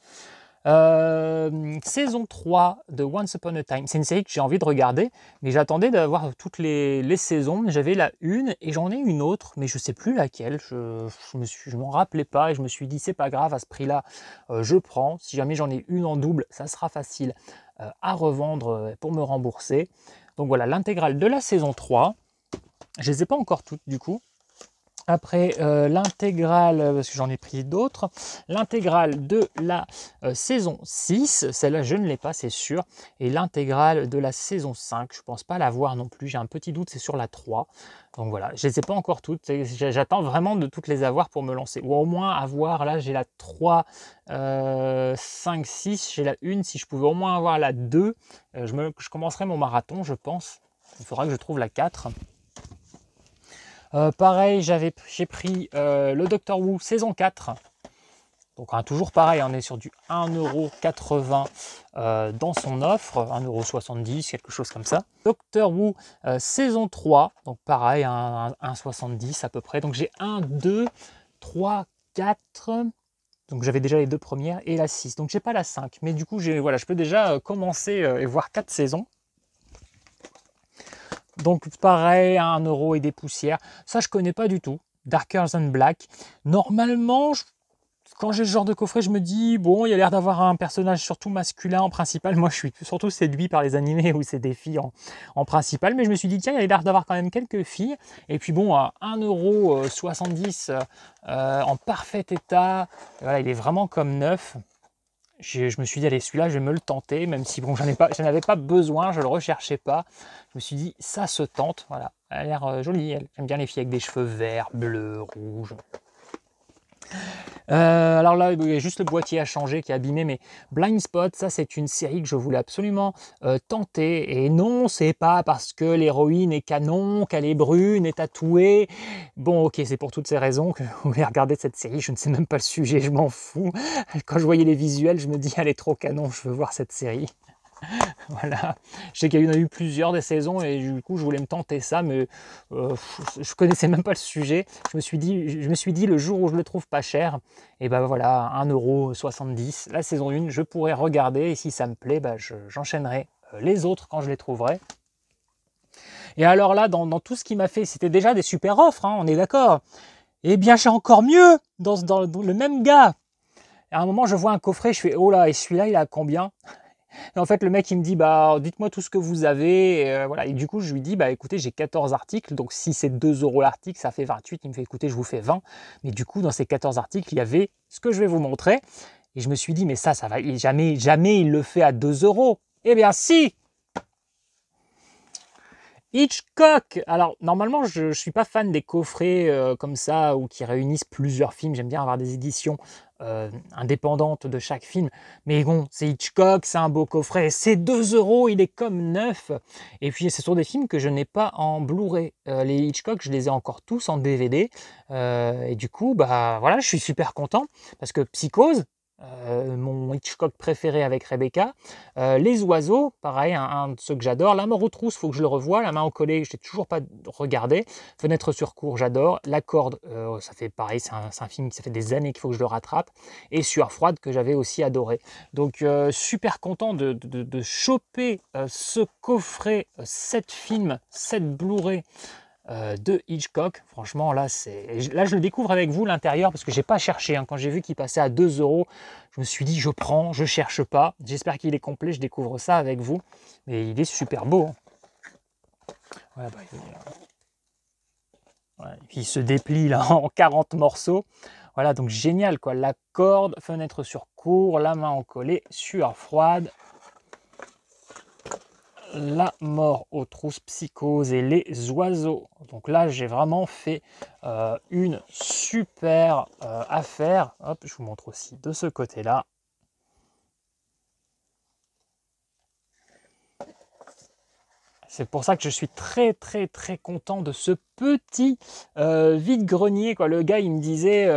Saison 3 de Once Upon a Time. C'est une série que j'ai envie de regarder, mais j'attendais d'avoir toutes les saisons. J'avais la une et j'en ai une autre, mais je sais plus laquelle. Je m'en rappelais pas et je me suis dit c'est pas grave, à ce prix-là, je prends. Si jamais j'en ai une en double, ça sera facile à revendre pour me rembourser. Donc voilà, l'intégrale de la saison 3. Je les ai pas encore toutes du coup. Après l'intégrale, parce que j'en ai pris d'autres, l'intégrale de la saison 6, celle-là je ne l'ai pas, c'est sûr, et l'intégrale de la saison 5, je ne pense pas l'avoir non plus, j'ai un petit doute, c'est sur la 3. Donc voilà, je ne les ai pas encore toutes, j'attends vraiment de toutes les avoir pour me lancer, ou au moins avoir, là j'ai la 3, 5, 6, j'ai la 1, si je pouvais au moins avoir la 2, je commencerai mon marathon, je pense. Il faudra que je trouve la 4. Pareil, j'ai pris le Doctor Who saison 4. Donc toujours pareil, on est sur du 1,80 € dans son offre, 1,70 €, quelque chose comme ça. Doctor Who saison 3, donc pareil, 1,70 € à peu près. Donc j'ai 1, 2, 3, 4. Donc j'avais déjà les 2 premières et la 6. Donc j'ai pas la 5. Mais du coup, voilà, je peux déjà commencer et voir 4 saisons. Donc pareil, 1 € et des poussières. Ça, je connais pas du tout. Darker Than Black. Normalement, quand j'ai ce genre de coffret, je me dis, bon, il y a l'air d'avoir un personnage surtout masculin en principal. Moi, je suis surtout séduit par les animés où c'est des filles en principal. Mais je me suis dit, tiens, il y a l'air d'avoir quand même quelques filles. Et puis bon, à 1,70 € en parfait état. Voilà, il est vraiment comme neuf. Je me suis dit, allez, celui-là, je vais me le tenter, même si bon, j'en avais pas besoin, je ne le recherchais pas. Je me suis dit, ça se tente, voilà. Elle a l'air jolie, j'aime bien les filles avec des cheveux verts, bleus, rouges. Alors là, il y a juste le boîtier à changer qui est abîmé, mais Blind Spot, ça c'est une série que je voulais absolument tenter. Et non, c'est pas parce que l'héroïne est canon, qu'elle est brune et tatouée. Bon, ok, c'est pour toutes ces raisons que vous voulez regarder cette série. Je ne sais même pas le sujet, je m'en fous. Quand je voyais les visuels, je me dis, elle est trop canon, je veux voir cette série. Voilà, je sais qu'il y en a eu plusieurs des saisons et du coup je voulais me tenter ça, mais je connaissais même pas le sujet. Je me suis dit le jour où je le trouve pas cher, et voilà, 1,70 €, la saison 1, je pourrais regarder et si ça me plaît, j'enchaînerai les autres quand je les trouverai. Et alors là, dans tout ce qui m'a fait, c'était déjà des super offres, hein, on est d'accord. Eh bien j'ai encore mieux dans le même gars. À un moment je vois un coffret, je fais oh là, et celui-là il a combien ? Et en fait, le mec, il me dit, bah, dites-moi tout ce que vous avez. Et, voilà. Et du coup, je lui dis, bah, écoutez, j'ai 14 articles. Donc, si c'est 2 € l'article, ça fait 28. Il me fait, écoutez, je vous fais 20. Mais du coup, dans ces 14 articles, il y avait ce que je vais vous montrer. Et je me suis dit, mais ça va, jamais il le fait à 2 €. Eh bien, si! Hitchcock. Alors, normalement, je ne suis pas fan des coffrets comme ça, ou qui réunissent plusieurs films. J'aime bien avoir des éditions indépendantes de chaque film. Mais bon, c'est Hitchcock, c'est un beau coffret. C'est 2 €, il est comme neuf. Et puis, ce sont des films que je n'ai pas en Blu-ray. Les Hitchcock, je les ai encore tous en DVD. Et du coup, bah voilà, je suis super content. Parce que Psychose, mon Hitchcock préféré avec Rebecca. Les oiseaux, pareil, un de ceux que j'adore. La mort aux trousses, il faut que je le revoie. La main au collet, je n'ai toujours pas regardé. Fenêtre sur cour, j'adore. La corde, ça fait pareil, c'est un film qui ça fait des années qu'il faut que je le rattrape. Et Sueur froide, que j'avais aussi adoré. Donc super content de choper ce coffret, 7 films, 7 Blu-ray de Hitchcock. Franchement, là, je le découvre avec vous l'intérieur, parce que j'ai pas cherché. Quand j'ai vu qu'il passait à 2 €, je me suis dit, je prends, je cherche pas. J'espère qu'il est complet, je découvre ça avec vous. Et il est super beau. Ouais, bah, ouais, et puis il se déplie là en 40 morceaux. Voilà, donc génial, quoi. La corde, fenêtre sur cour, la main en collet, Sueur froide, la mort aux trousses, Psychose et les oiseaux. Donc là, j'ai vraiment fait une super affaire. Hop, je vous montre aussi de ce côté-là. C'est pour ça que je suis très très très content de ce petit vide-grenier, quoi. Le gars, il me disait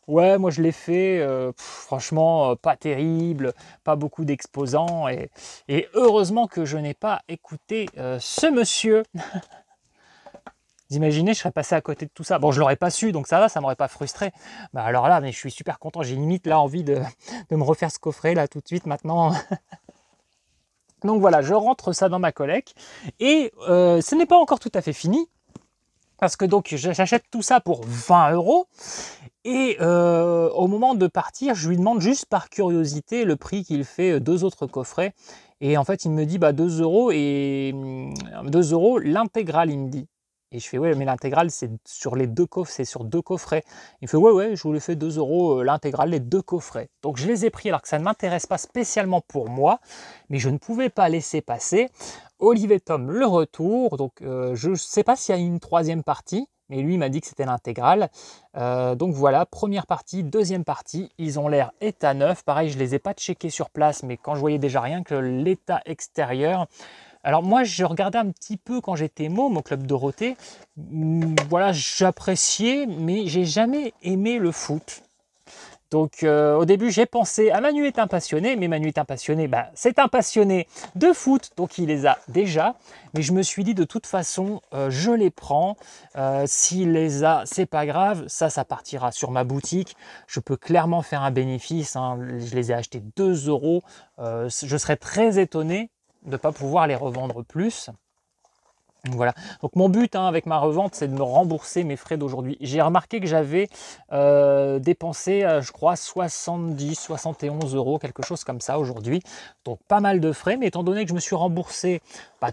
ouais, moi je l'ai fait, franchement pas terrible, pas beaucoup d'exposants, et heureusement que je n'ai pas écouté ce monsieur. Vous imaginez, je serais passé à côté de tout ça. Bon, je l'aurais pas su, donc ça va, ça m'aurait pas frustré. Bah alors là, mais je suis super content. J'ai limite là envie de me refaire ce coffret là tout de suite maintenant. Donc voilà, je rentre ça dans ma collecte, et ce n'est pas encore tout à fait fini, parce que donc j'achète tout ça pour 20 €, et au moment de partir, je lui demande juste par curiosité le prix qu'il fait 2 autres coffrets, et en fait il me dit bah 2 € et 2 € l'intégrale, il me dit. Et je fais ouais, mais l'intégrale c'est sur les 2 coffres, c'est sur 2 coffrets. Il fait ouais, je vous le fais 2 € l'intégrale, les 2 coffrets. Donc je les ai pris alors que ça ne m'intéresse pas spécialement pour moi, mais je ne pouvais pas laisser passer. Olivier Tom, le retour. Donc je ne sais pas s'il y a une 3e partie, mais lui il m'a dit que c'était l'intégrale. Donc voilà, première partie, deuxième partie, ils ont l'air état neuf. Pareil, je ne les ai pas checkés sur place, mais quand je voyais déjà rien que l'état extérieur. Alors moi, je regardais un petit peu quand j'étais môme au Club Dorothée. Voilà, j'appréciais, mais j'ai jamais aimé le foot. Donc au début, j'ai pensé, Manu est un passionné, mais Manu est un passionné, bah, c'est un passionné de foot, donc il les a déjà. Mais je me suis dit, de toute façon, je les prends. S'il les a, c'est pas grave, ça partira sur ma boutique. Je peux clairement faire un bénéfice, hein. Je les ai achetés 2 €. Je serais très étonné de ne pas pouvoir les revendre plus. Donc voilà, donc mon but avec ma revente, c'est de me rembourser mes frais d'aujourd'hui. J'ai remarqué que j'avais dépensé, je crois, 71 €, quelque chose comme ça aujourd'hui. Donc pas mal de frais, mais étant donné que je me suis remboursé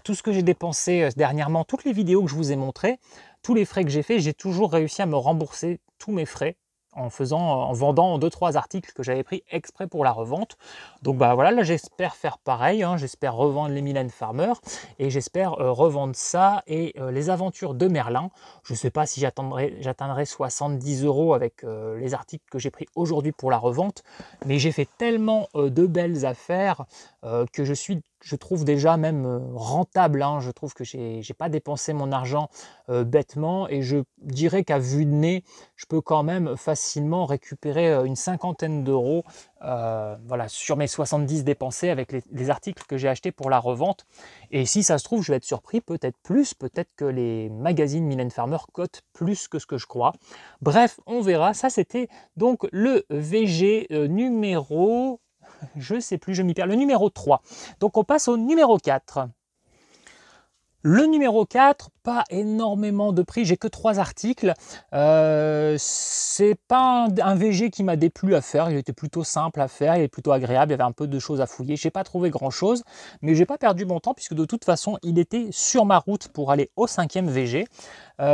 tout ce que j'ai dépensé dernièrement, toutes les vidéos que je vous ai montrées, tous les frais que j'ai fait, j'ai toujours réussi à me rembourser tous mes frais en vendant 2-3 articles que j'avais pris exprès pour la revente. Donc bah voilà, là j'espère faire pareil, hein. J'espère revendre les Mylène Farmer, et j'espère revendre ça et les aventures de Merlin. Je ne sais pas si j'atteindrai 70 € avec les articles que j'ai pris aujourd'hui pour la revente, mais j'ai fait tellement de belles affaires que je trouve déjà même rentable, hein. Je trouve que j'ai pas dépensé mon argent bêtement, et je dirais qu'à vue de nez, je peux quand même facilement récupérer une 50aine d'euros voilà, sur mes 70 dépensés avec les articles que j'ai achetés pour la revente. Et si ça se trouve, je vais être surpris, peut-être plus, peut-être que les magazines Mylène Farmer cotent plus que ce que je crois. Bref, on verra. Ça, c'était donc le VG numéro... Je sais plus, je m'y perds. Le numéro 3. Donc on passe au numéro 4. Le numéro 4, pas énormément de prix, j'ai que 3 articles. C'est pas un VG qui m'a déplu à faire, il était plutôt simple à faire, il est plutôt agréable, il y avait un peu de choses à fouiller. J'ai pas trouvé grand chose, mais j'ai pas perdu mon temps puisque de toute façon il était sur ma route pour aller au 5e VG.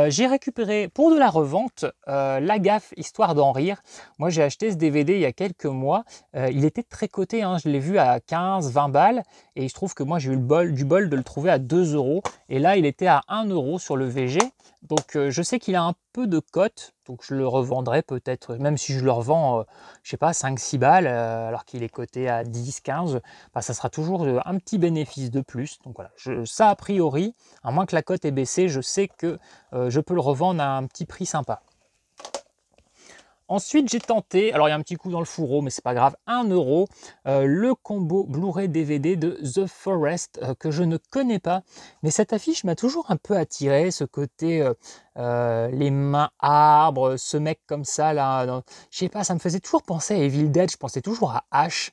J'ai récupéré pour de la revente La Gaffe, Histoire d'en rire. Moi j'ai acheté ce DVD il y a quelques mois, il était très coté, hein. Je l'ai vu à 15-20 balles et il se trouve que moi j'ai eu du bol de le trouver à 2 € et là il était à 1 € sur le VG. Donc je sais qu'il a un peu de cote, donc je le revendrai peut-être, même si je le revends, je sais pas, 5-6 balles, alors qu'il est coté à 10-15, bah, ça sera toujours un petit bénéfice de plus. Donc voilà, ça a priori, à moins que la cote ait baissé, je sais que je peux le revendre à un petit prix sympa. Ensuite, j'ai tenté, alors il y a un petit coup dans le fourreau, mais c'est pas grave, 1 €, le combo Blu-ray DVD de The Forest, que je ne connais pas. Mais cette affiche m'a toujours un peu attiré, ce côté les mains arbres, ce mec comme ça, là, je sais pas, ça me faisait toujours penser à Evil Dead, je pensais toujours à Ash.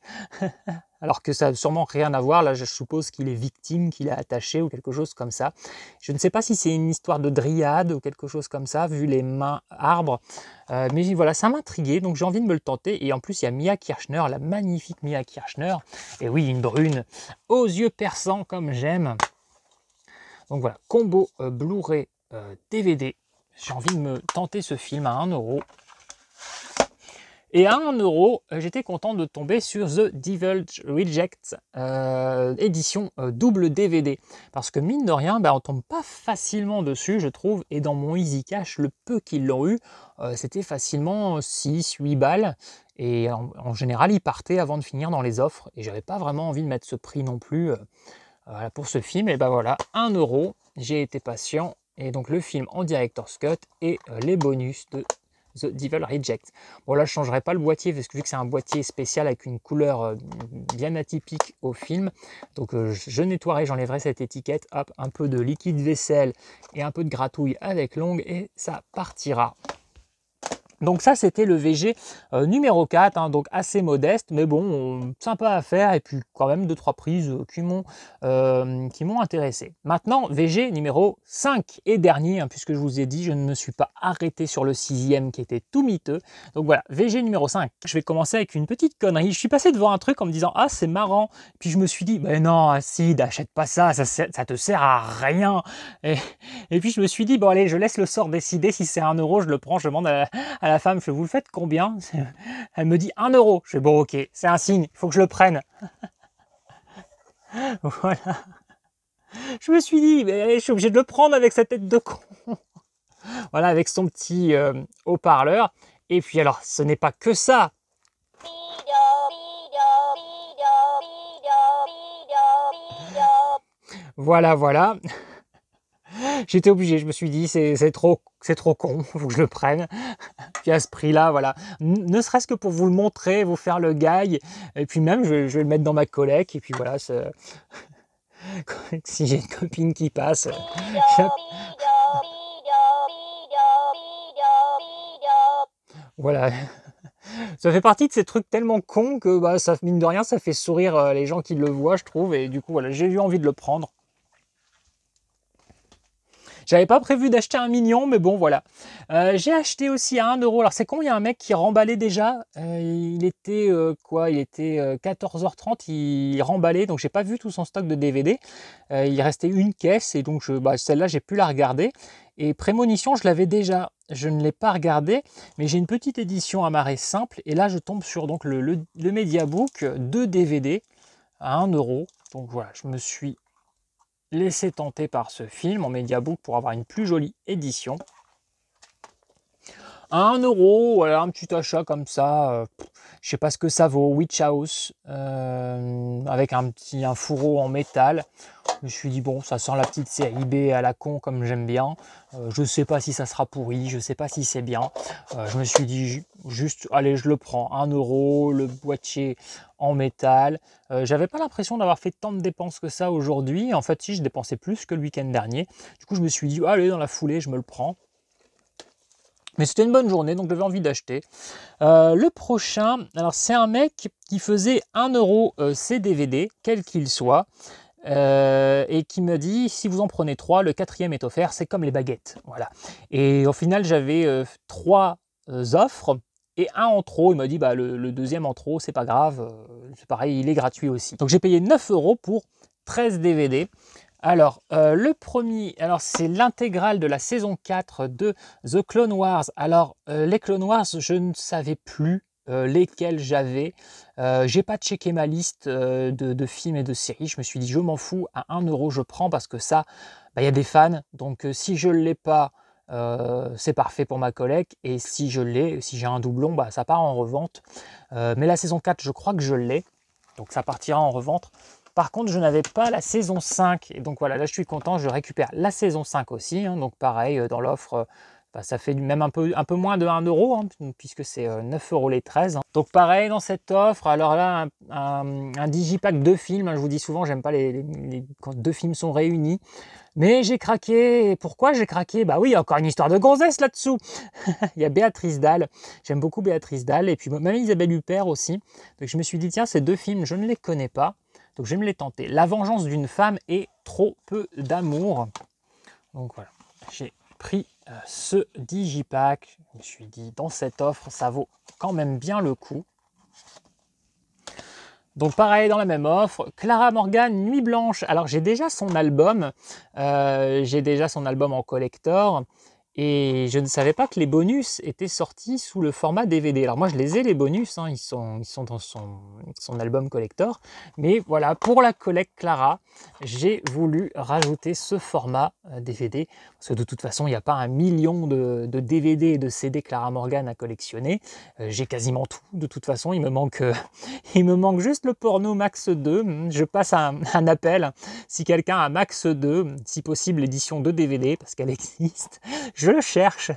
Alors que ça n'a sûrement rien à voir, là je suppose qu'il est victime, qu'il est attaché ou quelque chose comme ça. Je ne sais pas si c'est une histoire de dryade ou quelque chose comme ça, vu les mains arbres. Mais voilà, ça m'a intrigué, donc j'ai envie de me le tenter. Et en plus, il y a Mia Kirchner, la magnifique Mia Kirchner. Et oui, une brune aux yeux perçants comme j'aime. Donc voilà, combo Blu-ray DVD. J'ai envie de me tenter ce film à 1 €. Et à 1 €, j'étais content de tomber sur The Devil's Rejects, édition double DVD. Parce que mine de rien, on tombe pas facilement dessus, je trouve. Et dans mon Easy Cash, le peu qu'ils l'ont eu, c'était facilement 6-8 balles. Et en général, ils partaient avant de finir dans les offres. Et j'avais pas vraiment envie de mettre ce prix non plus pour ce film. Et ben voilà, 1 €, j'ai été patient. Et donc le film en Director's Cut et les bonus de The Devil Rejects. Bon là je ne changerai pas le boîtier parce que vu que c'est un boîtier spécial avec une couleur bien atypique au film, donc je nettoierai, j'enlèverai cette étiquette, hop, un peu de liquide vaisselle et un peu de gratouille avec l'ongle et ça partira. Donc ça c'était le VG numéro 4, hein, donc assez modeste, mais bon, sympa à faire et puis quand même 2-3 prises qui m'ont intéressé. Maintenant VG numéro 5 et dernier, hein, puisque je vous ai dit, je ne me suis pas arrêté sur le 6e qui était tout miteux. Donc voilà, VG numéro 5. Je vais commencer avec une petite connerie. Je suis passé devant un truc en me disant « Ah, c'est marrant !» Puis je me suis dit « Ben non, Acide, achète pas ça, ça te sert à rien !» Et puis je me suis dit « Bon allez, je laisse le sort décider, si c'est 1 €, je le prends, je demande à la femme, je fais, vous le faites combien? Elle me dit 1 €. Je fais bon ok, c'est un signe, il faut que je le prenne. Voilà. Je me suis dit, mais je suis obligé de le prendre avec sa tête de con. Voilà, avec son petit haut-parleur. Et puis alors, ce n'est pas que ça. Voilà, voilà. J'étais obligé, je me suis dit, c'est trop con, il faut que je le prenne. Puis à ce prix-là, voilà. Ne serait-ce que pour vous le montrer, vous faire le gag. Et puis même, je vais le mettre dans ma collecte. Et puis voilà, si j'ai une copine qui passe. Voilà. Ça fait partie de ces trucs tellement cons que, ça, mine de rien, ça fait sourire les gens qui le voient, je trouve. Et du coup, voilà, j'ai eu envie de le prendre. J'avais pas prévu d'acheter un mignon, mais bon, voilà. J'ai acheté aussi à 1 €. Alors, c'est con, il y a un mec qui remballait déjà. Il était, il était 14h30, il remballait. Donc, j'ai pas vu tout son stock de DVD. Il restait une caisse. Et donc, celle-là, j'ai pu la regarder. Et Prémonition, je l'avais déjà. Je ne l'ai pas regardé. Mais j'ai une petite édition amarrée simple. Et là, je tombe sur donc, le Mediabook 2 DVD à 1 €. Donc, voilà, je me suis laissé tenter par ce film en Mediabook pour avoir une plus jolie édition. À 1 €, voilà, un petit achat comme ça, je sais pas ce que ça vaut, Witch House, avec un fourreau en métal. Je me suis dit bon, ça sent la petite série B à la con comme j'aime bien. Je sais pas si ça sera pourri, je sais pas si c'est bien. Je me suis dit juste, allez, je le prends, 1 €, le boîtier en métal. J'avais pas l'impression d'avoir fait tant de dépenses que ça aujourd'hui. En fait, si, je dépensais plus que le week-end dernier. Du coup, je me suis dit, allez, dans la foulée, je me le prends. Mais c'était une bonne journée, donc j'avais envie d'acheter. Le prochain, alors c'est un mec qui faisait 1 € ses DVD, quel qu'il soit. et qui me dit si vous en prenez 3, le 4e est offert, c'est comme les baguettes. Voilà. Et au final, j'avais 3 offres et un en trop. Il m'a dit bah, le 2e en trop, c'est pas grave, c'est pareil, il est gratuit aussi. Donc j'ai payé 9 € pour 13 DVD. Alors, le premier, c'est l'intégrale de la saison 4 de The Clone Wars. Alors, les Clone Wars, je ne savais plus lesquels j'avais. J'ai pas checké ma liste de films et de séries. Je me suis dit, je m'en fous, à 1 € je prends parce que ça, il y a des fans. Donc, si je ne l'ai pas, c'est parfait pour ma collecte. Et si je l'ai, si j'ai un doublon, ça part en revente. Mais la saison 4, je crois que je l'ai. Donc, ça partira en revente. Par contre, je n'avais pas la saison 5. Et donc voilà, là, je suis content. Je récupère la saison 5 aussi. Donc pareil, dans l'offre, ça fait même un peu moins de 1 €, puisque c'est 9 € les 13. Donc pareil, dans cette offre, alors là, un digipack 2 films. Je vous dis souvent, j'aime pas quand 2 films sont réunis. Mais j'ai craqué. Et pourquoi j'ai craqué? Bah oui, encore une histoire de gonzesse là-dessous. Il y a Béatrice Dalle. J'aime beaucoup Béatrice Dalle. Et puis même Isabelle Huppert aussi. Donc je me suis dit, tiens, ces 2 films, je ne les connais pas. Donc je vais me les tenter. La vengeance d'une femme et trop peu d'amour. Donc voilà, j'ai pris ce digipack. Je me suis dit, dans cette offre, ça vaut quand même bien le coup. Donc pareil, dans la même offre, Clara Morgan, Nuit Blanche. Alors j'ai déjà son album. En collector. Et je ne savais pas que les bonus étaient sortis sous le format DVD. Alors moi je les ai les bonus, ils sont dans son album collector. Mais voilà, pour la collecte Clara, j'ai voulu rajouter ce format DVD. Parce que de toute façon, il n'y a pas 1 million de DVD et de CD Clara Morgan à collectionner. J'ai quasiment tout. De toute façon, il me manque juste le porno Max 2. Je passe un appel. Si quelqu'un a Max 2, si possible l'édition de DVD, parce qu'elle existe, je le cherche.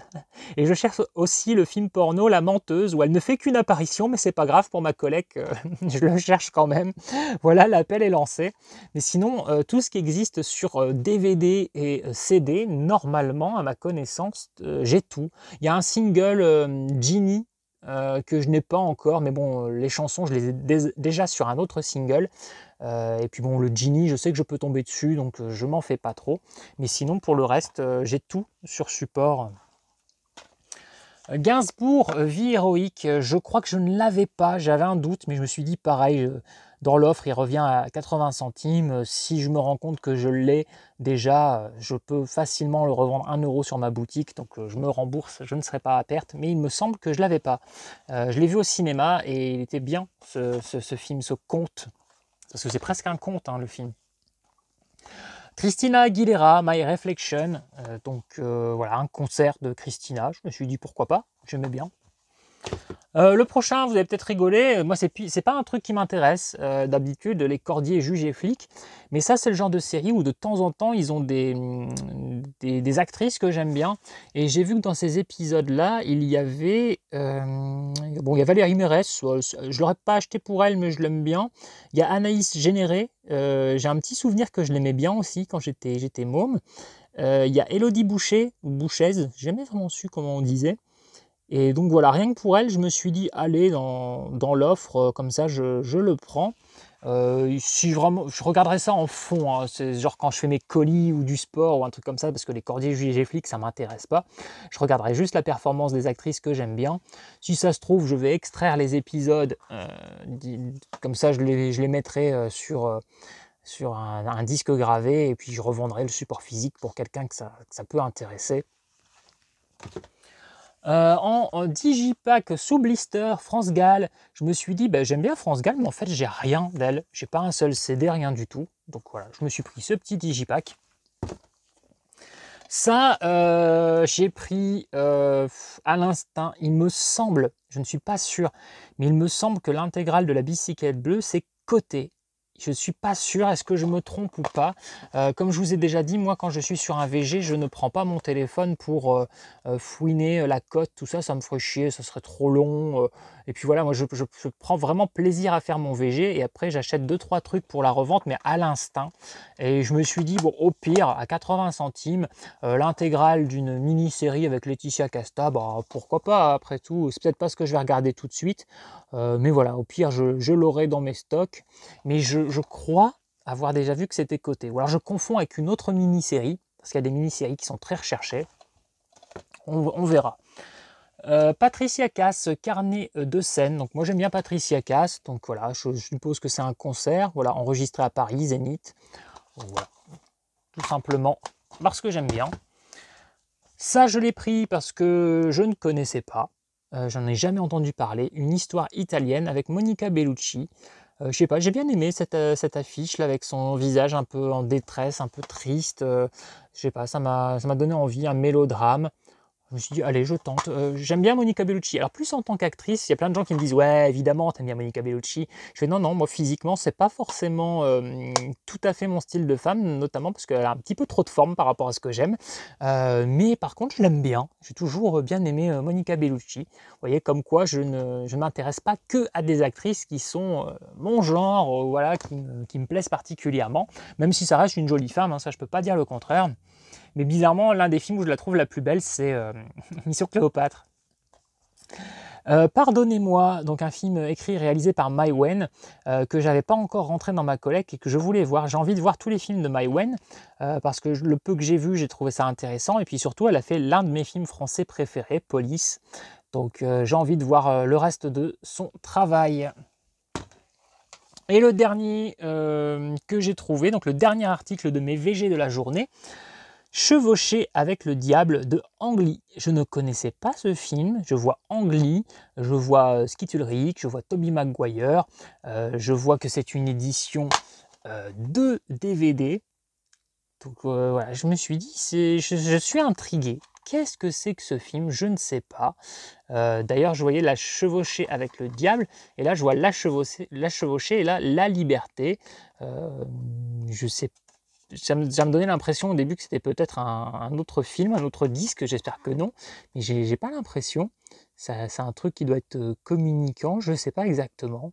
Et je cherche aussi le film porno La Menteuse, où elle ne fait qu'une apparition, mais c'est pas grave pour ma collecte, je le cherche quand même. Voilà, l'appel est lancé. Mais sinon, tout ce qui existe sur DVD et CD, normalement, à ma connaissance, j'ai tout. Il y a un single Genie que je n'ai pas encore, mais bon, les chansons, je les ai déjà sur un autre single. Et puis bon, le Genie, je sais que je peux tomber dessus, donc je m'en fais pas trop. Mais sinon, pour le reste, j'ai tout sur support. Gainsbourg, Vie héroïque, je crois que je ne l'avais pas, j'avais un doute, mais je me suis dit pareil, dans l'offre, il revient à 80 centimes. Si je me rends compte que je l'ai déjà, je peux facilement le revendre 1 € sur ma boutique, donc je me rembourse, je ne serai pas à perte, mais il me semble que je ne l'avais pas. Je l'ai vu au cinéma et il était bien, ce film, ce conte. Parce que c'est presque un conte, le film. Christina Aguilera, My Reflection. Voilà, un concert de Christina. Je me suis dit pourquoi pas, j'aimais bien. Le prochain, vous allez peut-être rigoler, moi c'est pas un truc qui m'intéresse d'habitude, les Cordiers, juges et flics, mais ça c'est le genre de série où de temps en temps ils ont des actrices que j'aime bien, et j'ai vu que dans ces épisodes-là, il y avait il y a Valérie Mérès, je l'aurais pas acheté pour elle, mais je l'aime bien. Il y a Anaïs Généré, j'ai un petit souvenir que je l'aimais bien aussi quand j'étais môme. Il y a Élodie Boucher, ou Bouchaise, j'ai jamais vraiment su comment on disait. Et donc voilà, rien que pour elle, je me suis dit, allez, dans l'offre, comme ça, je le prends. Si vraiment, je regarderai ça en fond, c'est genre quand je fais mes colis ou du sport ou un truc comme ça, parce que les Cordiers, juges et flics, ça m'intéresse pas. Je regarderai juste la performance des actrices que j'aime bien. Si ça se trouve, je vais extraire les épisodes, comme ça, je les mettrai sur un disque gravé, et puis je revendrai le support physique pour quelqu'un que ça peut intéresser. En digipack sous blister, France Gall, je me suis dit, j'aime bien France Gall, mais en fait, j'ai rien d'elle. J'ai pas un seul CD, rien du tout. Donc voilà, je me suis pris ce petit digipack. Ça, j'ai pris à l'instinct, il me semble, je ne suis pas sûr, mais il me semble que l'intégrale de la bicyclette bleue, c'est coté. Je ne suis pas sûr, est-ce que je me trompe ou pas. Comme je vous ai déjà dit, moi quand je suis sur un VG, je ne prends pas mon téléphone pour fouiner la cote, tout ça, ça me ferait chier, ça serait trop long. Et puis voilà, moi je prends vraiment plaisir à faire mon VG, et après j'achète 2-3 trucs pour la revente, mais à l'instinct. Et je me suis dit, bon, au pire, à 80 centimes, l'intégrale d'une mini-série avec Laetitia Casta, pourquoi pas, après tout, c'est peut-être pas ce que je vais regarder tout de suite. Mais voilà, au pire, je l'aurai dans mes stocks. Mais je crois, avoir déjà vu que c'était coté. Ou alors je confonds avec une autre mini-série, parce qu'il y a des mini-séries qui sont très recherchées. On verra. Patricia Cass, carnet de scène. Donc moi j'aime bien Patricia Cass. Donc voilà, je suppose que c'est un concert. Voilà, enregistré à Paris, Zénith. Donc, voilà. Tout simplement parce que j'aime bien. Ça, je l'ai pris parce que je ne connaissais pas. J'en ai jamais entendu parler. Une histoire italienne avec Monica Bellucci. Je sais pas, j'ai bien aimé cette affiche là avec son visage un peu en détresse, un peu triste. Je sais pas, ça m'a donné envie, un mélodrame. Je me suis dit, allez, je tente. J'aime bien Monica Bellucci. Alors, plus en tant qu'actrice, il y a plein de gens qui me disent, ouais, évidemment, t'aimes bien Monica Bellucci. Je fais, non, non, moi, physiquement, c'est pas forcément tout à fait mon style de femme, notamment parce qu'elle a un petit peu trop de forme par rapport à ce que j'aime. Mais par contre, je l'aime bien. J'ai toujours bien aimé Monica Bellucci. Vous voyez, comme quoi, je ne m'intéresse pas que à des actrices qui sont mon genre, voilà, qui me plaisent particulièrement. Même si ça reste une jolie femme, hein, ça, je peux pas dire le contraire. Mais bizarrement, l'un des films où je la trouve la plus belle, c'est Mission Cléopâtre. Pardonnez-moi, donc un film écrit et réalisé par Mai Wen, que j'avais pas encore rentré dans ma collecte et que je voulais voir. J'ai envie de voir tous les films de Mai Wen, parce que le peu que j'ai vu, j'ai trouvé ça intéressant. Et puis surtout, elle a fait l'un de mes films français préférés, Police. Donc j'ai envie de voir le reste de son travail. Et le dernier que j'ai trouvé, donc le dernier article de mes VG de la journée, Chevauché avec le diable de Ang Lee. Je ne connaissais pas ce film. Je vois Ang Lee, je vois Skeet Ulrich, je vois Tobey Maguire, je vois que c'est une édition de DVD. Donc voilà, je me suis dit, je suis intrigué. Qu'est-ce que c'est que ce film? Je ne sais pas. D'ailleurs, je voyais La Chevauchée avec le diable, et là je vois La Chevauchée et là La Liberté. Je sais pas. Ça me donnait l'impression au début que c'était peut-être un autre film, un autre disque, j'espère que non, mais j'ai pas l'impression. C'est un truc qui doit être communicant, je ne sais pas exactement.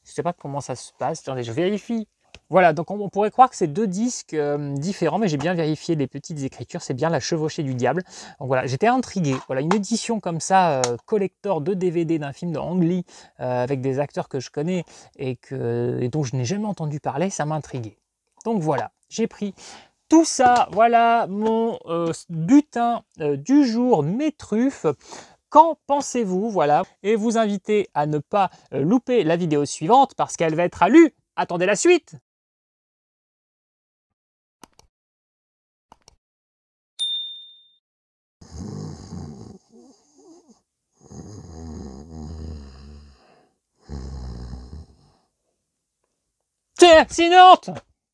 Je ne sais pas comment ça se passe, attendez, je vérifie. Voilà, donc on pourrait croire que c'est deux disques différents, mais j'ai bien vérifié les petites écritures, c'est bien La Chevauchée du diable. Donc voilà, j'étais intrigué. Voilà, une édition comme ça, collector de DVD d'un film de Ang Lee, avec des acteurs que je connais et dont je n'ai jamais entendu parler, ça m'a intrigué. Donc voilà, j'ai pris tout ça, voilà mon butin du jour, mes truffes. Qu'en pensez-vous? Voilà, et vous invitez à ne pas louper la vidéo suivante parce qu'elle va être à lu. Attendez la suite! C'est accidente!